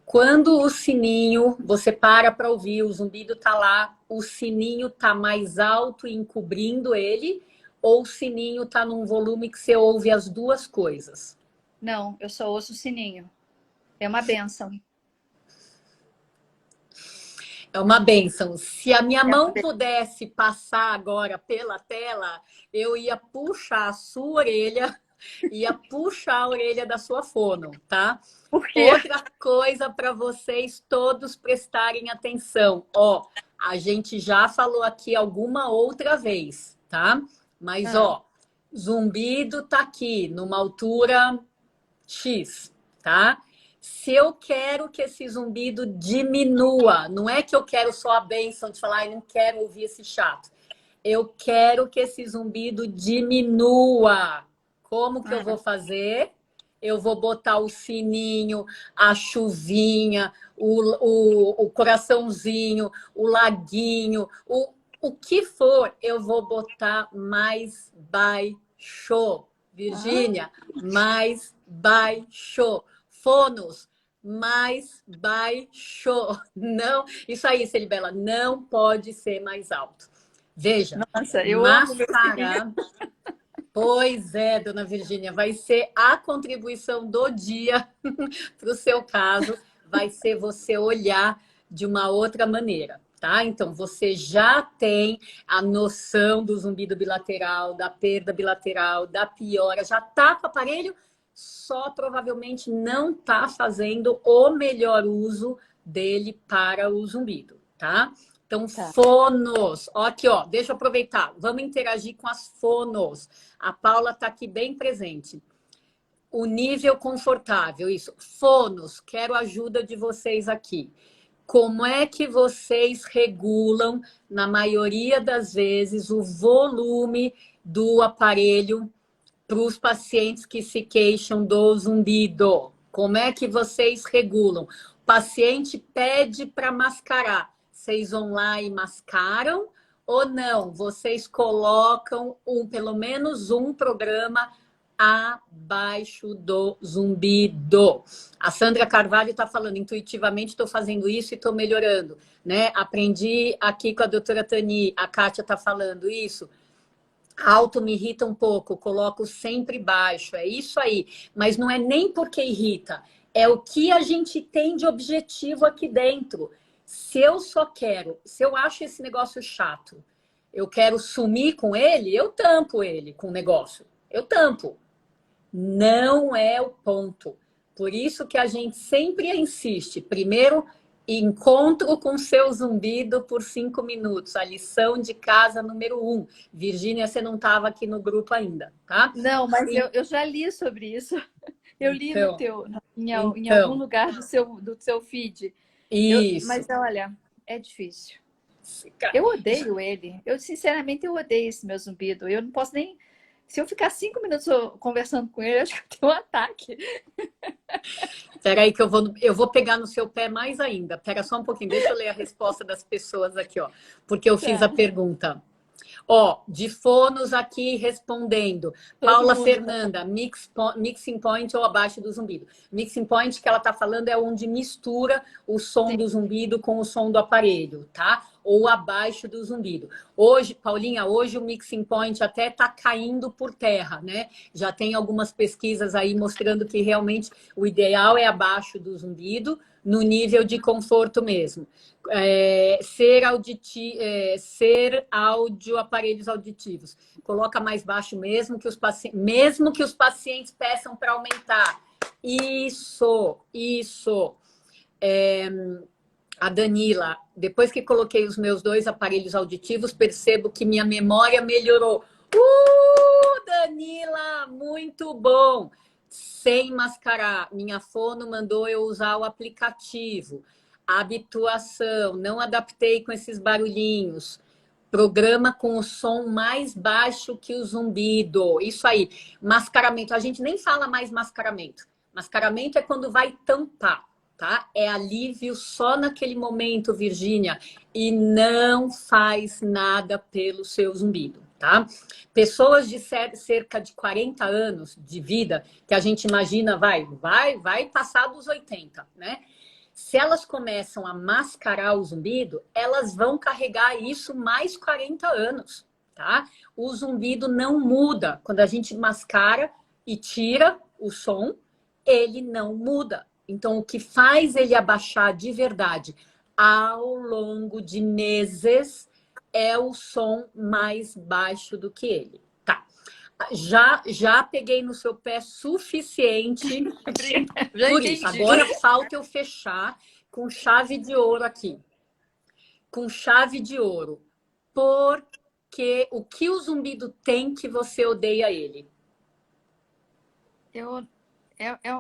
[SPEAKER 1] Quando o sininho, você para ouvir, o zumbido tá lá, o sininho tá mais alto e encobrindo ele, ou o sininho tá num volume que você ouve as duas coisas?
[SPEAKER 2] não, eu só ouço o sininho. É uma bênção.
[SPEAKER 1] É uma bênção. Se a minha
[SPEAKER 2] É uma
[SPEAKER 1] mão
[SPEAKER 2] bênção.
[SPEAKER 1] pudesse passar agora pela tela, eu ia puxar a sua orelha, ia puxar a orelha da sua fono, tá?
[SPEAKER 2] Por quê?
[SPEAKER 1] Outra coisa para vocês todos prestarem atenção. Ó, a gente já falou aqui alguma outra vez, tá? Mas,
[SPEAKER 2] Ah,
[SPEAKER 1] ó, zumbido tá aqui, numa altura X, tá? Se eu quero que esse zumbido diminua, não é que eu quero só a bênção de falar, eu não quero ouvir esse chato. Eu quero que esse zumbido diminua. Como que eu vou fazer? Eu vou botar o sininho, a chuvinha, o coraçãozinho, o laguinho, o que for, eu vou botar mais baixo. Virgínia, mais baixo. Fonos, mais baixo. Não, isso aí, Celibela, não pode ser mais alto. Veja,
[SPEAKER 2] Nossa, eu amo meu filhinho.
[SPEAKER 1] mascarar. Pois é, dona Virgínia, vai ser a contribuição do dia para o seu caso, vai ser você olhar de uma outra maneira, tá? Então, você já tem a noção do zumbido bilateral, da perda bilateral, da piora, já tá com o aparelho, só provavelmente não tá fazendo o melhor uso dele para o zumbido, tá? Então,
[SPEAKER 2] Tá.
[SPEAKER 1] fonos. Ó, aqui, ó, deixa eu aproveitar. Vamos interagir com as fonos. A Paula está aqui bem presente. O nível confortável, isso. Fonos, quero a ajuda de vocês aqui. Como é que vocês regulam, na maioria das vezes, o volume do aparelho para os pacientes que se queixam do zumbido? Como é que vocês regulam? O paciente pede para mascarar. Vocês vão lá e mascaram ou não? Vocês colocam pelo menos um programa abaixo do zumbido. A Sandra Carvalho está falando, intuitivamente estou fazendo isso e estou melhorando, né? Aprendi aqui com a doutora Tani, a Kátia está falando isso. Alto me irrita um pouco, coloco sempre baixo, é isso aí. Mas não é nem porque irrita, é o que a gente tem de objetivo aqui dentro. Se eu só quero, se eu acho esse negócio chato, eu quero sumir com ele, eu tampo ele com o negócio. Eu tampo. Não é o ponto. Por isso que a gente sempre insiste. Primeiro, encontro com seu zumbido por 5 minutos. A lição de casa número 1. Virgínia, você não estava aqui no grupo ainda, tá?
[SPEAKER 2] Não, mas eu já li sobre isso. Eu li no
[SPEAKER 1] Então,
[SPEAKER 2] teu, em algum
[SPEAKER 1] então,
[SPEAKER 2] lugar do seu feed.
[SPEAKER 1] isso.
[SPEAKER 2] Mas olha, é difícil. Eu odeio ele. Eu, sinceramente, eu odeio esse meu zumbido. Eu não posso nem. Se eu ficar 5 minutos conversando com ele, eu acho que eu tenho um ataque.
[SPEAKER 1] Espera aí que eu vou pegar no seu pé mais ainda. Pera só um pouquinho, deixa eu ler a resposta das pessoas aqui, ó. Porque eu fiz a
[SPEAKER 2] Tá.
[SPEAKER 1] pergunta. Ó, de fonos aqui respondendo.
[SPEAKER 2] Todo
[SPEAKER 1] Paula
[SPEAKER 2] mundo.
[SPEAKER 1] Fernanda, mixing point ou abaixo do zumbido. Mixing point que ela tá falando é onde mistura o som
[SPEAKER 2] Sim.
[SPEAKER 1] do zumbido com o som do aparelho, tá? Ou abaixo do zumbido. Hoje, Paulinha, hoje o mixing point até tá caindo por terra, né? Já tem algumas pesquisas aí mostrando que realmente o ideal é abaixo do zumbido, no nível de conforto mesmo. Ser áudio, aparelhos auditivos. Coloca mais baixo mesmo que os pacientes peçam para aumentar. Isso. A Danila, depois que coloquei os meus 2 aparelhos auditivos, percebo que minha memória melhorou. Danila, muito bom! Sem mascarar, minha fono mandou eu usar o aplicativo. Habituação, não adaptei com esses barulhinhos. Programa com o som mais baixo que o zumbido. Isso aí. Mascaramento. A gente nem fala mais mascaramento. Mascaramento é quando vai tampar, tá? É alívio só naquele momento, Virgínia. E não faz nada pelo seu zumbido, tá? Pessoas de cerca de 40 anos de vida, que a gente imagina vai passar dos 80, né? Se elas começam a mascarar o zumbido, elas vão carregar isso mais 40 anos, tá? O zumbido não muda. Quando a gente mascara e tira o som, ele não muda. Então, o que faz ele abaixar de verdade ao longo de meses é o som mais baixo do que ele. Tá. Já peguei no seu pé suficiente
[SPEAKER 2] Já
[SPEAKER 1] por isso.
[SPEAKER 2] entendi.
[SPEAKER 1] Agora falta eu fechar com chave de ouro aqui. Com chave de ouro. Porque o que o zumbido tem que você odeia ele?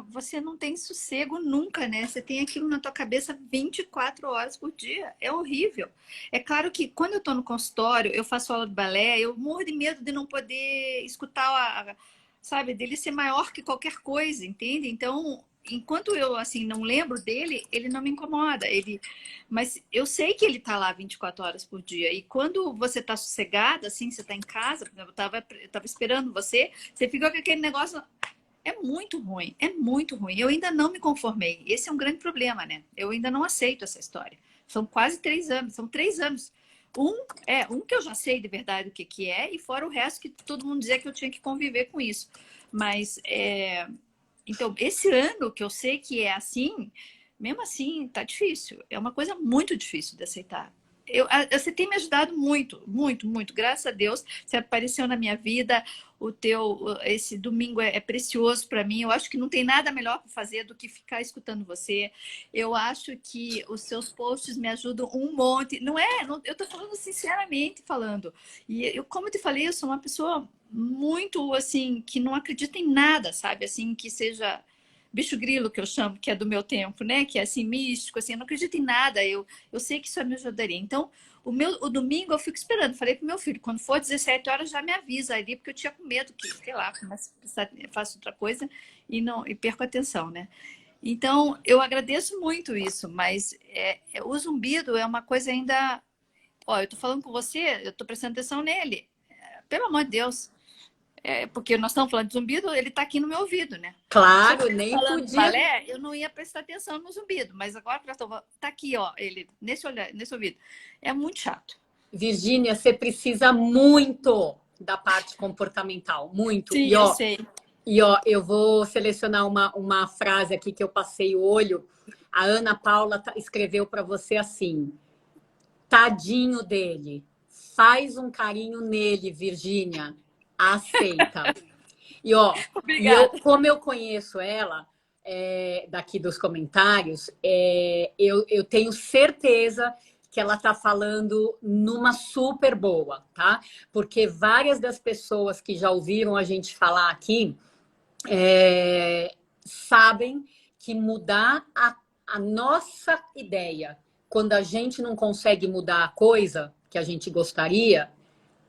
[SPEAKER 2] você não tem sossego nunca, né? Você tem aquilo na tua cabeça 24 horas por dia. É horrível. É claro que quando eu tô no consultório, eu faço aula de balé, eu morro de medo de não poder escutar, sabe, dele ser maior que qualquer coisa, entende? Então, enquanto eu, assim, não lembro dele, ele não me incomoda. Mas eu sei que ele tá lá 24 horas por dia. E quando você tá sossegada, assim, você tá em casa, por exemplo, eu tava esperando você fica com aquele negócio. É muito ruim, é muito ruim. Eu ainda não me conformei. Esse é um grande problema, né? Eu ainda não aceito essa história. São quase 3 anos, são 3 anos. Um que eu já sei de verdade o que que é, e fora o resto que todo mundo dizia que eu tinha que conviver com isso. Mas, então, esse ano que eu sei que é assim, mesmo assim, tá difícil. É uma coisa muito difícil de aceitar. Você tem me ajudado muito, muito, muito. Graças a Deus, você apareceu na minha vida. Esse domingo é precioso para mim. Eu acho que não tem nada melhor para fazer do que ficar escutando você. Eu acho que os seus posts me ajudam um monte. Eu estou falando sinceramente falando. E eu, como eu te falei, eu sou uma pessoa muito assim que não acredita em nada, sabe? Assim que seja bicho grilo que eu chamo, que é do meu tempo, né? Que é assim místico, assim, eu não acredito em nada. Eu sei que isso me ajudaria. Então, o domingo eu fico esperando. Falei pro meu filho, quando for 17 horas já me avisa ali, porque eu tinha com medo que, sei lá, faço outra coisa e perco a atenção, né? Então, eu agradeço muito isso, mas o zumbido é uma coisa ainda. Ó, eu tô falando com você, eu tô prestando atenção nele. Pelo amor de Deus. Porque nós estamos falando de zumbido, ele está aqui no meu ouvido, né? Se eu
[SPEAKER 1] Claro,
[SPEAKER 2] estivesse
[SPEAKER 1] nem
[SPEAKER 2] falando de
[SPEAKER 1] podia.
[SPEAKER 2] balé, eu não ia prestar atenção no zumbido, mas agora tá aqui, ó, ele nesse ouvido. É muito chato.
[SPEAKER 1] Virgínia, você precisa muito da parte comportamental, muito.
[SPEAKER 2] Sim, eu sei.
[SPEAKER 1] Eu vou selecionar uma frase aqui que eu passei o olho. A Ana Paula escreveu para você assim: tadinho dele, faz um carinho nele, Virgínia, aceita.
[SPEAKER 2] Obrigada.
[SPEAKER 1] Como eu conheço ela, daqui dos comentários, eu tenho certeza que ela está falando numa super boa, tá? Porque várias das pessoas que já ouviram a gente falar aqui sabem que mudar a nossa ideia, quando a gente não consegue mudar a coisa que a gente gostaria,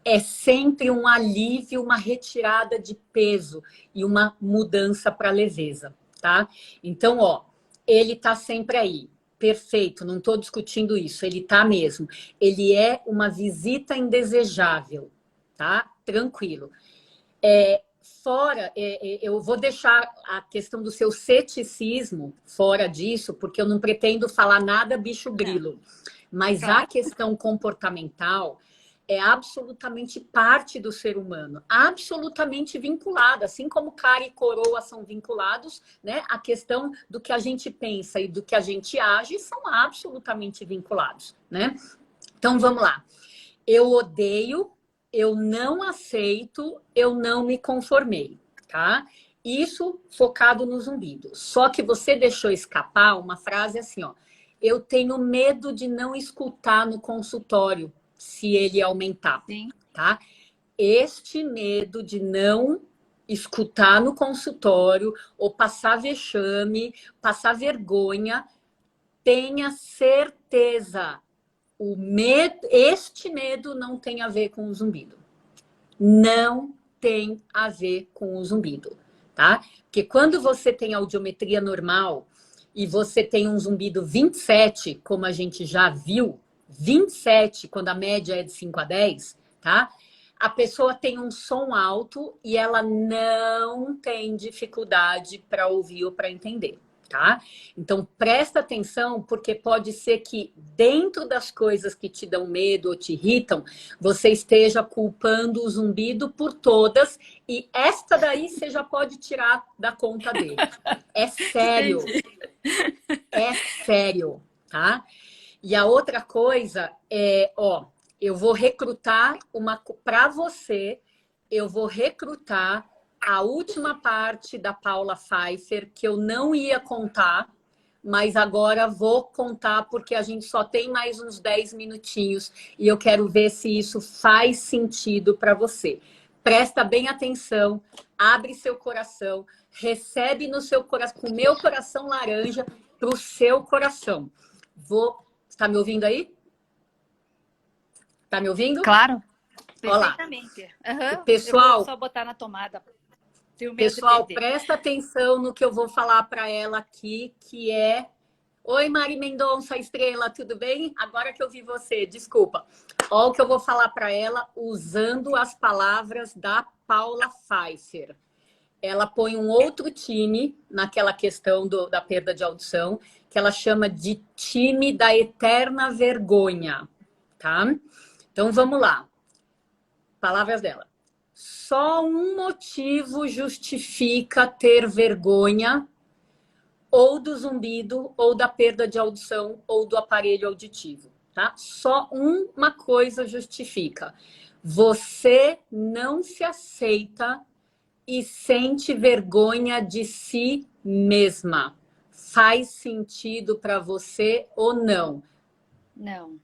[SPEAKER 1] é sempre um alívio, uma retirada de peso e uma mudança para leveza, tá? Então, ele tá sempre aí. Perfeito, não estou discutindo isso, ele tá mesmo. Ele é uma visita indesejável, tá? Tranquilo. Eu vou deixar a questão do seu ceticismo fora disso, porque eu não pretendo falar nada bicho grilo. Mas a
[SPEAKER 2] Claro.
[SPEAKER 1] questão comportamental é absolutamente parte do ser humano, absolutamente vinculada, assim como cara e coroa são vinculados, né? A questão do que a gente pensa e do que a gente age são absolutamente vinculados, né? Então vamos lá. Eu odeio, eu não aceito, eu não me conformei, tá? Isso focado no zumbido. Só que você deixou escapar uma frase assim, ó. Eu tenho medo de não escutar no consultório se ele aumentar,
[SPEAKER 2] Sim.
[SPEAKER 1] tá? Este medo de não escutar no consultório ou passar vexame, passar vergonha, tenha certeza. Este medo não tem a ver com o zumbido. Não tem a ver com o zumbido, tá? Porque quando você tem audiometria normal e você tem um zumbido 27, como a gente já viu, 27, quando a média é de 5 a 10, tá? A pessoa tem um som alto e ela não tem dificuldade para ouvir ou para entender, tá? Então, presta atenção, porque pode ser que dentro das coisas que te dão medo ou te irritam, você esteja culpando o zumbido por todas e esta daí você já pode tirar da conta dele. É sério.
[SPEAKER 2] Entendi.
[SPEAKER 1] É sério, tá? E a outra coisa eu vou recrutar para você, eu vou recrutar a última parte da Paula Pfeiffer, que eu não ia contar, mas agora vou contar porque a gente só tem mais uns 10 minutinhos e eu quero ver se isso faz sentido para você. Presta bem atenção, abre seu coração, recebe no seu coração, com o meu coração laranja, para o seu coração. Está me ouvindo aí? Está me ouvindo?
[SPEAKER 2] Claro,
[SPEAKER 1] Olá.
[SPEAKER 2] perfeitamente. Uhum.
[SPEAKER 1] Pessoal,
[SPEAKER 2] eu vou só botar na tomada.
[SPEAKER 1] Pessoal, presta atenção no que eu vou falar para ela aqui, que é... Oi, Mari Mendonça, estrela, tudo bem? Agora que eu vi você, desculpa. Olha o que eu vou falar para ela usando as palavras da Paula Pfeiffer. Ela põe um outro time naquela questão da perda de audição, que ela chama de time da eterna vergonha, tá? Então, vamos lá. Palavras dela. Só um motivo justifica ter vergonha ou do zumbido, ou da perda de audição, ou do aparelho auditivo, tá? Só uma coisa justifica. Você não se aceita e sente vergonha de si mesma. Faz sentido para você ou não?
[SPEAKER 2] Não.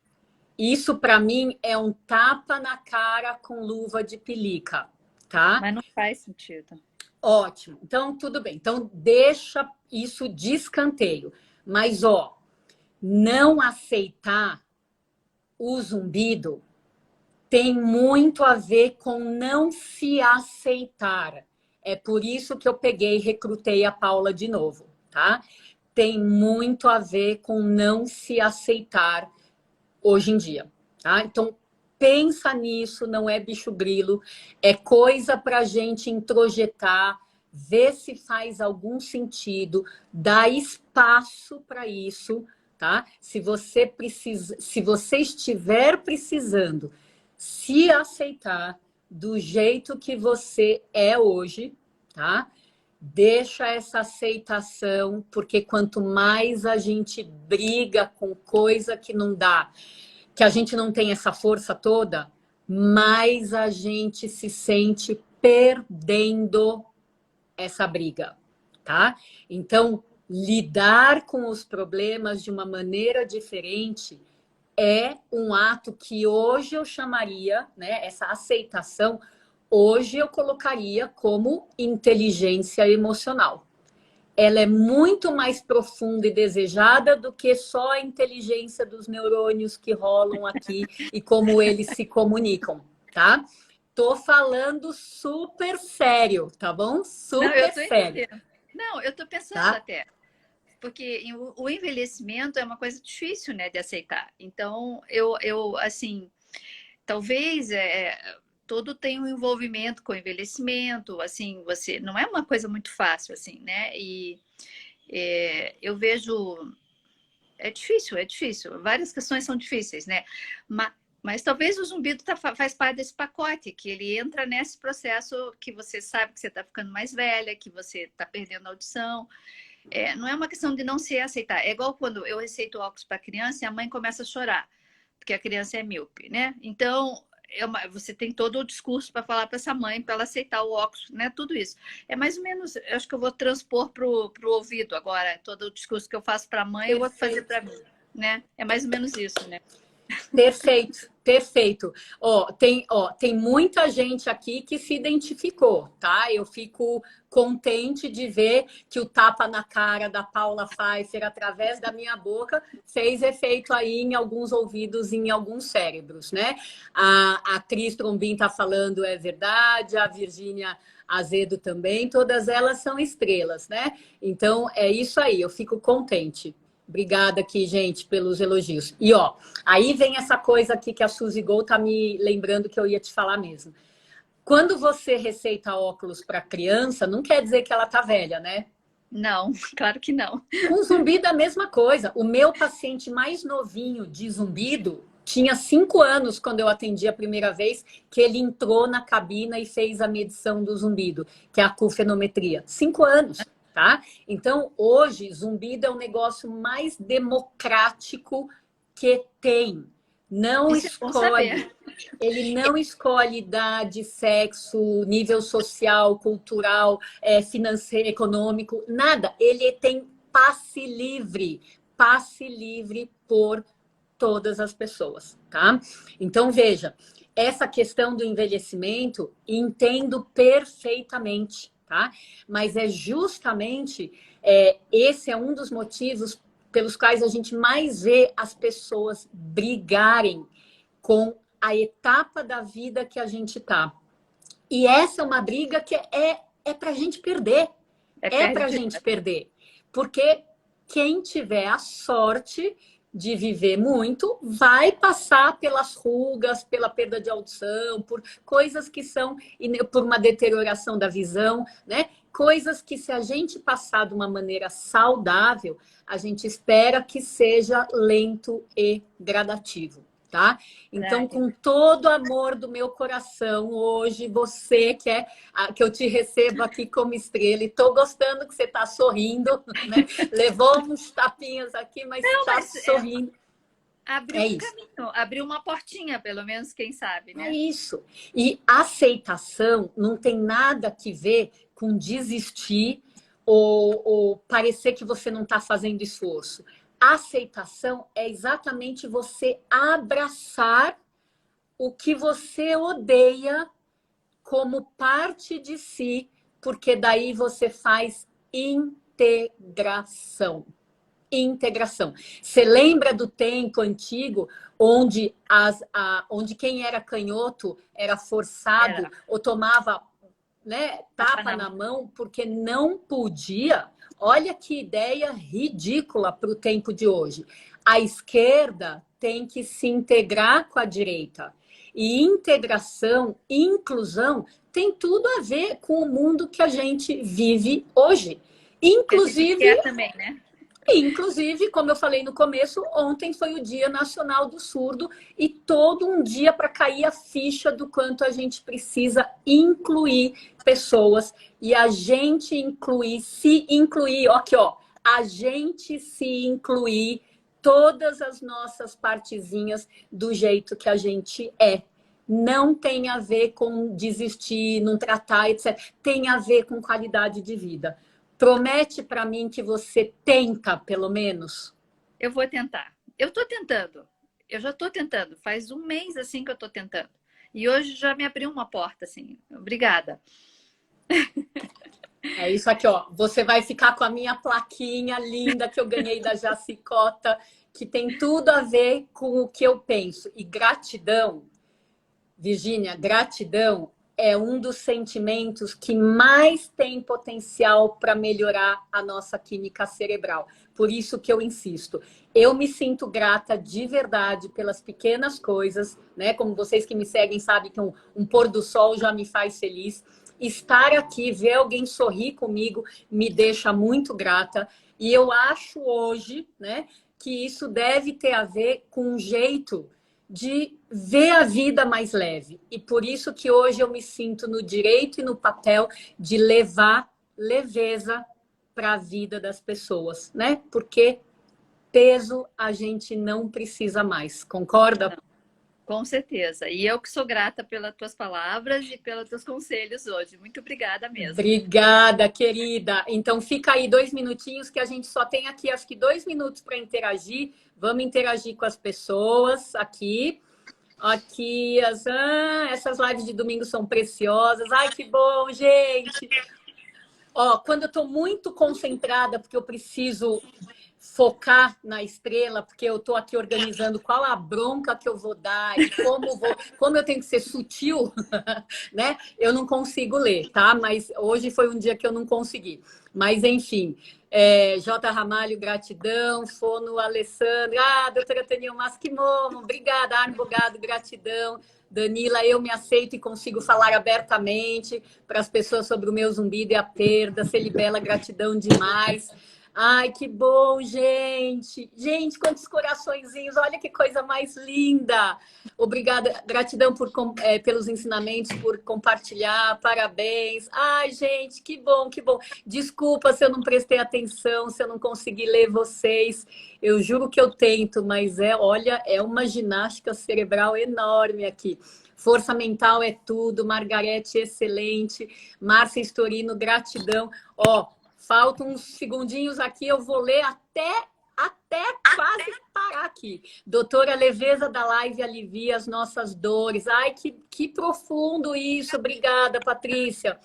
[SPEAKER 1] Isso, para mim, é um tapa na cara com luva de pelica, tá?
[SPEAKER 2] Mas não faz sentido.
[SPEAKER 1] Ótimo. Então, tudo bem. Então, deixa isso de escanteio. Mas, ó, não aceitar o zumbido tem muito a ver com não se aceitar. É por isso que eu peguei e recrutei a Paula de novo, tá? Tem muito a ver com não se aceitar hoje em dia, tá? Então, pensa nisso, não é bicho grilo, é coisa para a gente introjetar, ver se faz algum sentido, dar espaço para isso, tá? Se você estiver precisando se aceitar do jeito que você é hoje, tá? Deixa essa aceitação, porque quanto mais a gente briga com coisa que não dá, que a gente não tem essa força toda, mais a gente se sente perdendo essa briga, tá? Então, lidar com os problemas de uma maneira diferente é um ato que hoje eu chamaria, né, essa aceitação, hoje eu colocaria como inteligência emocional. Ela é muito mais profunda e desejada do que só a inteligência dos neurônios que rolam aqui e como eles se comunicam, tá? Tô falando super sério, tá bom? Super sério.
[SPEAKER 2] Entendendo. Não, eu tô pensando
[SPEAKER 1] Tá?
[SPEAKER 2] até. Porque o envelhecimento é uma coisa difícil, né, de aceitar. Então, assim, talvez todo tem um envolvimento com o envelhecimento, assim, você não é uma coisa muito fácil, assim, né? E eu vejo é difícil. Várias questões são difíceis, né? Mas talvez o zumbido faz parte desse pacote, que ele entra nesse processo que você sabe que você está ficando mais velha, que você está perdendo a audição. Não é uma questão de não se aceitar. É igual quando eu receito óculos para a criança e a mãe começa a chorar, porque a criança é míope, né? Então, você tem todo o discurso para falar para essa mãe, para ela aceitar o óculos, né? Tudo isso. É mais ou menos, eu acho que eu vou transpor para o ouvido agora, todo o discurso que eu faço para a mãe, eu vou fazer para mim, né? É mais ou menos isso, né?
[SPEAKER 1] Perfeito, perfeito. Tem muita gente aqui que se identificou, tá? Eu fico contente de ver que o tapa na cara da Paula Pfeiffer através da minha boca fez efeito aí em alguns ouvidos, em alguns cérebros, né? A Cris Trombin tá falando, é verdade, a Virgínia Azedo também, todas elas são estrelas, né? Então, é isso aí, eu fico contente. Obrigada aqui, gente, pelos elogios. E, ó, aí vem essa coisa aqui que a Suzy Gol tá me lembrando que eu ia te falar mesmo. Quando você receita óculos para criança, não quer dizer que ela tá velha, né?
[SPEAKER 2] Não, claro que não.
[SPEAKER 1] Com zumbido é a mesma coisa. O meu paciente mais novinho de zumbido tinha 5 anos quando eu atendi a primeira vez, que ele entrou na cabina e fez a medição do zumbido, que é a acufenometria. 5 anos. Tá? Então, hoje, zumbido é o negócio mais democrático que tem. Não escolhe. Ele não escolhe idade, sexo, nível social, cultural, financeiro, econômico, nada. Ele tem passe livre por todas as pessoas, tá? Então, veja, essa questão do envelhecimento, entendo perfeitamente, tá? Mas é justamente, esse é um dos motivos pelos quais a gente mais vê as pessoas brigarem com a etapa da vida que a gente tá. E essa é uma briga que é pra gente perder. É pra gente perder. Porque quem tiver a sorte de viver muito vai passar pelas rugas, pela perda de audição, por coisas que são, por uma deterioração da visão, né? Coisas que, se a gente passar de uma maneira saudável, a gente espera que seja lento e gradativo. Tá? Então, com todo o amor do meu coração, hoje, você quer que eu te receba aqui como estrela, e tô gostando que você está sorrindo, né? Levou uns tapinhas aqui, mas está sorrindo.
[SPEAKER 2] Abriu um caminho, abriu uma portinha, pelo menos, quem sabe, né?
[SPEAKER 1] É isso. E aceitação não tem nada que ver com desistir ou parecer que você não está fazendo esforço. Aceitação é exatamente você abraçar o que você odeia como parte de si, porque daí você faz integração. Integração. Você lembra do tempo antigo onde, onde quem era canhoto era forçado ou tomava, né, tapa na mão porque não podia? Olha que ideia ridícula para o tempo de hoje. A esquerda tem que se integrar com a direita. E integração, inclusão, tem tudo a ver com o mundo que a gente vive hoje. Inclusive,
[SPEAKER 2] também, né?
[SPEAKER 1] Inclusive, como eu falei no começo, ontem foi o Dia Nacional do Surdo e todo um dia para cair a ficha do quanto a gente precisa incluir pessoas e a gente incluir, se incluir, aqui ó, a gente se incluir todas as nossas partezinhas do jeito que a gente é. Não tem a ver com desistir, não tratar, etc. Tem a ver com qualidade de vida. Promete para mim que você tenta, pelo menos?
[SPEAKER 2] Eu vou tentar. Eu estou tentando. Eu já estou tentando. Faz um mês assim que eu estou tentando. E hoje já me abriu uma porta, assim. Obrigada.
[SPEAKER 1] É isso aqui, ó. Você vai ficar com a minha plaquinha linda que eu ganhei da Jacicota, que tem tudo a ver com o que eu penso. E gratidão, Virgínia, gratidão é um dos sentimentos que mais tem potencial para melhorar a nossa química cerebral. Por isso que eu insisto. Eu me sinto grata de verdade pelas pequenas coisas, né? Como vocês que me seguem sabem que um pôr do sol já me faz feliz. Estar aqui, ver alguém sorrir comigo, me deixa muito grata. E eu acho hoje, né, que isso deve ter a ver com um jeito de ver a vida mais leve. E por isso que hoje eu me sinto no direito e no papel de levar leveza para a vida das pessoas, né? Porque peso a gente não precisa mais. Concorda?
[SPEAKER 2] Não, com certeza. E eu que sou grata pelas tuas palavras e pelos teus conselhos hoje. Muito obrigada mesmo.
[SPEAKER 1] Obrigada, querida. Então fica aí 2 minutinhos que a gente só tem aqui, acho que 2 minutos para interagir. Vamos interagir com as pessoas aqui. Aqui, essas lives de domingo são preciosas. Ai, que bom, gente! Ó, quando eu estou muito concentrada, porque eu preciso focar na estrela, porque eu estou aqui organizando qual a bronca que eu vou dar e como eu tenho que ser sutil, né? Eu não consigo ler, tá? Mas hoje foi um dia que eu não consegui. Mas, enfim, J. Ramalho, gratidão. Fono, Alessandra. Doutora Tânia Masquimomo, obrigada. Arno Bogado, gratidão. Danila, eu me aceito e consigo falar abertamente para as pessoas sobre o meu zumbido e a perda. Celibela, gratidão demais. Ai, que bom, gente. Gente, quantos coraçõezinhos. Olha que coisa mais linda. Obrigada, gratidão pelos ensinamentos, por compartilhar. Parabéns. Ai, gente, que bom, que bom. Desculpa se eu não prestei atenção, se eu não consegui ler vocês. Eu juro que eu tento, mas olha, é uma ginástica cerebral enorme aqui. Força mental é tudo. Margarete, excelente. Márcia Storino, gratidão. Ó, faltam uns segundinhos aqui, eu vou ler até até quase parar aqui. Doutora, a leveza da live alivia as nossas dores. Ai, que profundo isso. Obrigada, Patrícia.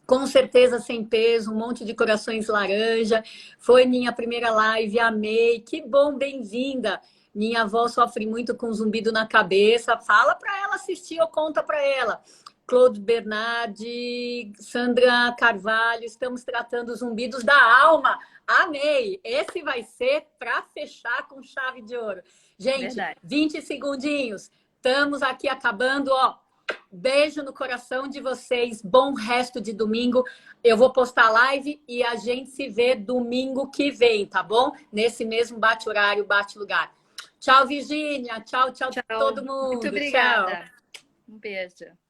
[SPEAKER 1] Com certeza sem peso, um monte de corações laranja. Foi minha primeira live, amei. Que bom, bem-vinda. Minha avó sofre muito com zumbido na cabeça. Fala para ela assistir ou conta para ela. Claude Bernardi, Sandra Carvalho, estamos tratando os zumbidos da alma. Amei! Esse vai ser para fechar com chave de ouro. Gente,
[SPEAKER 2] Verdade.
[SPEAKER 1] 20 segundinhos. Estamos aqui acabando, ó. Beijo no coração de vocês. Bom resto de domingo. Eu vou postar live e a gente se vê domingo que vem, tá bom? Nesse mesmo bate-horário, bate-lugar. Tchau, Virgínia. Tchau, tchau,
[SPEAKER 2] Tchau.
[SPEAKER 1] todo mundo.
[SPEAKER 2] Muito obrigada.
[SPEAKER 1] Tchau.
[SPEAKER 2] Um beijo.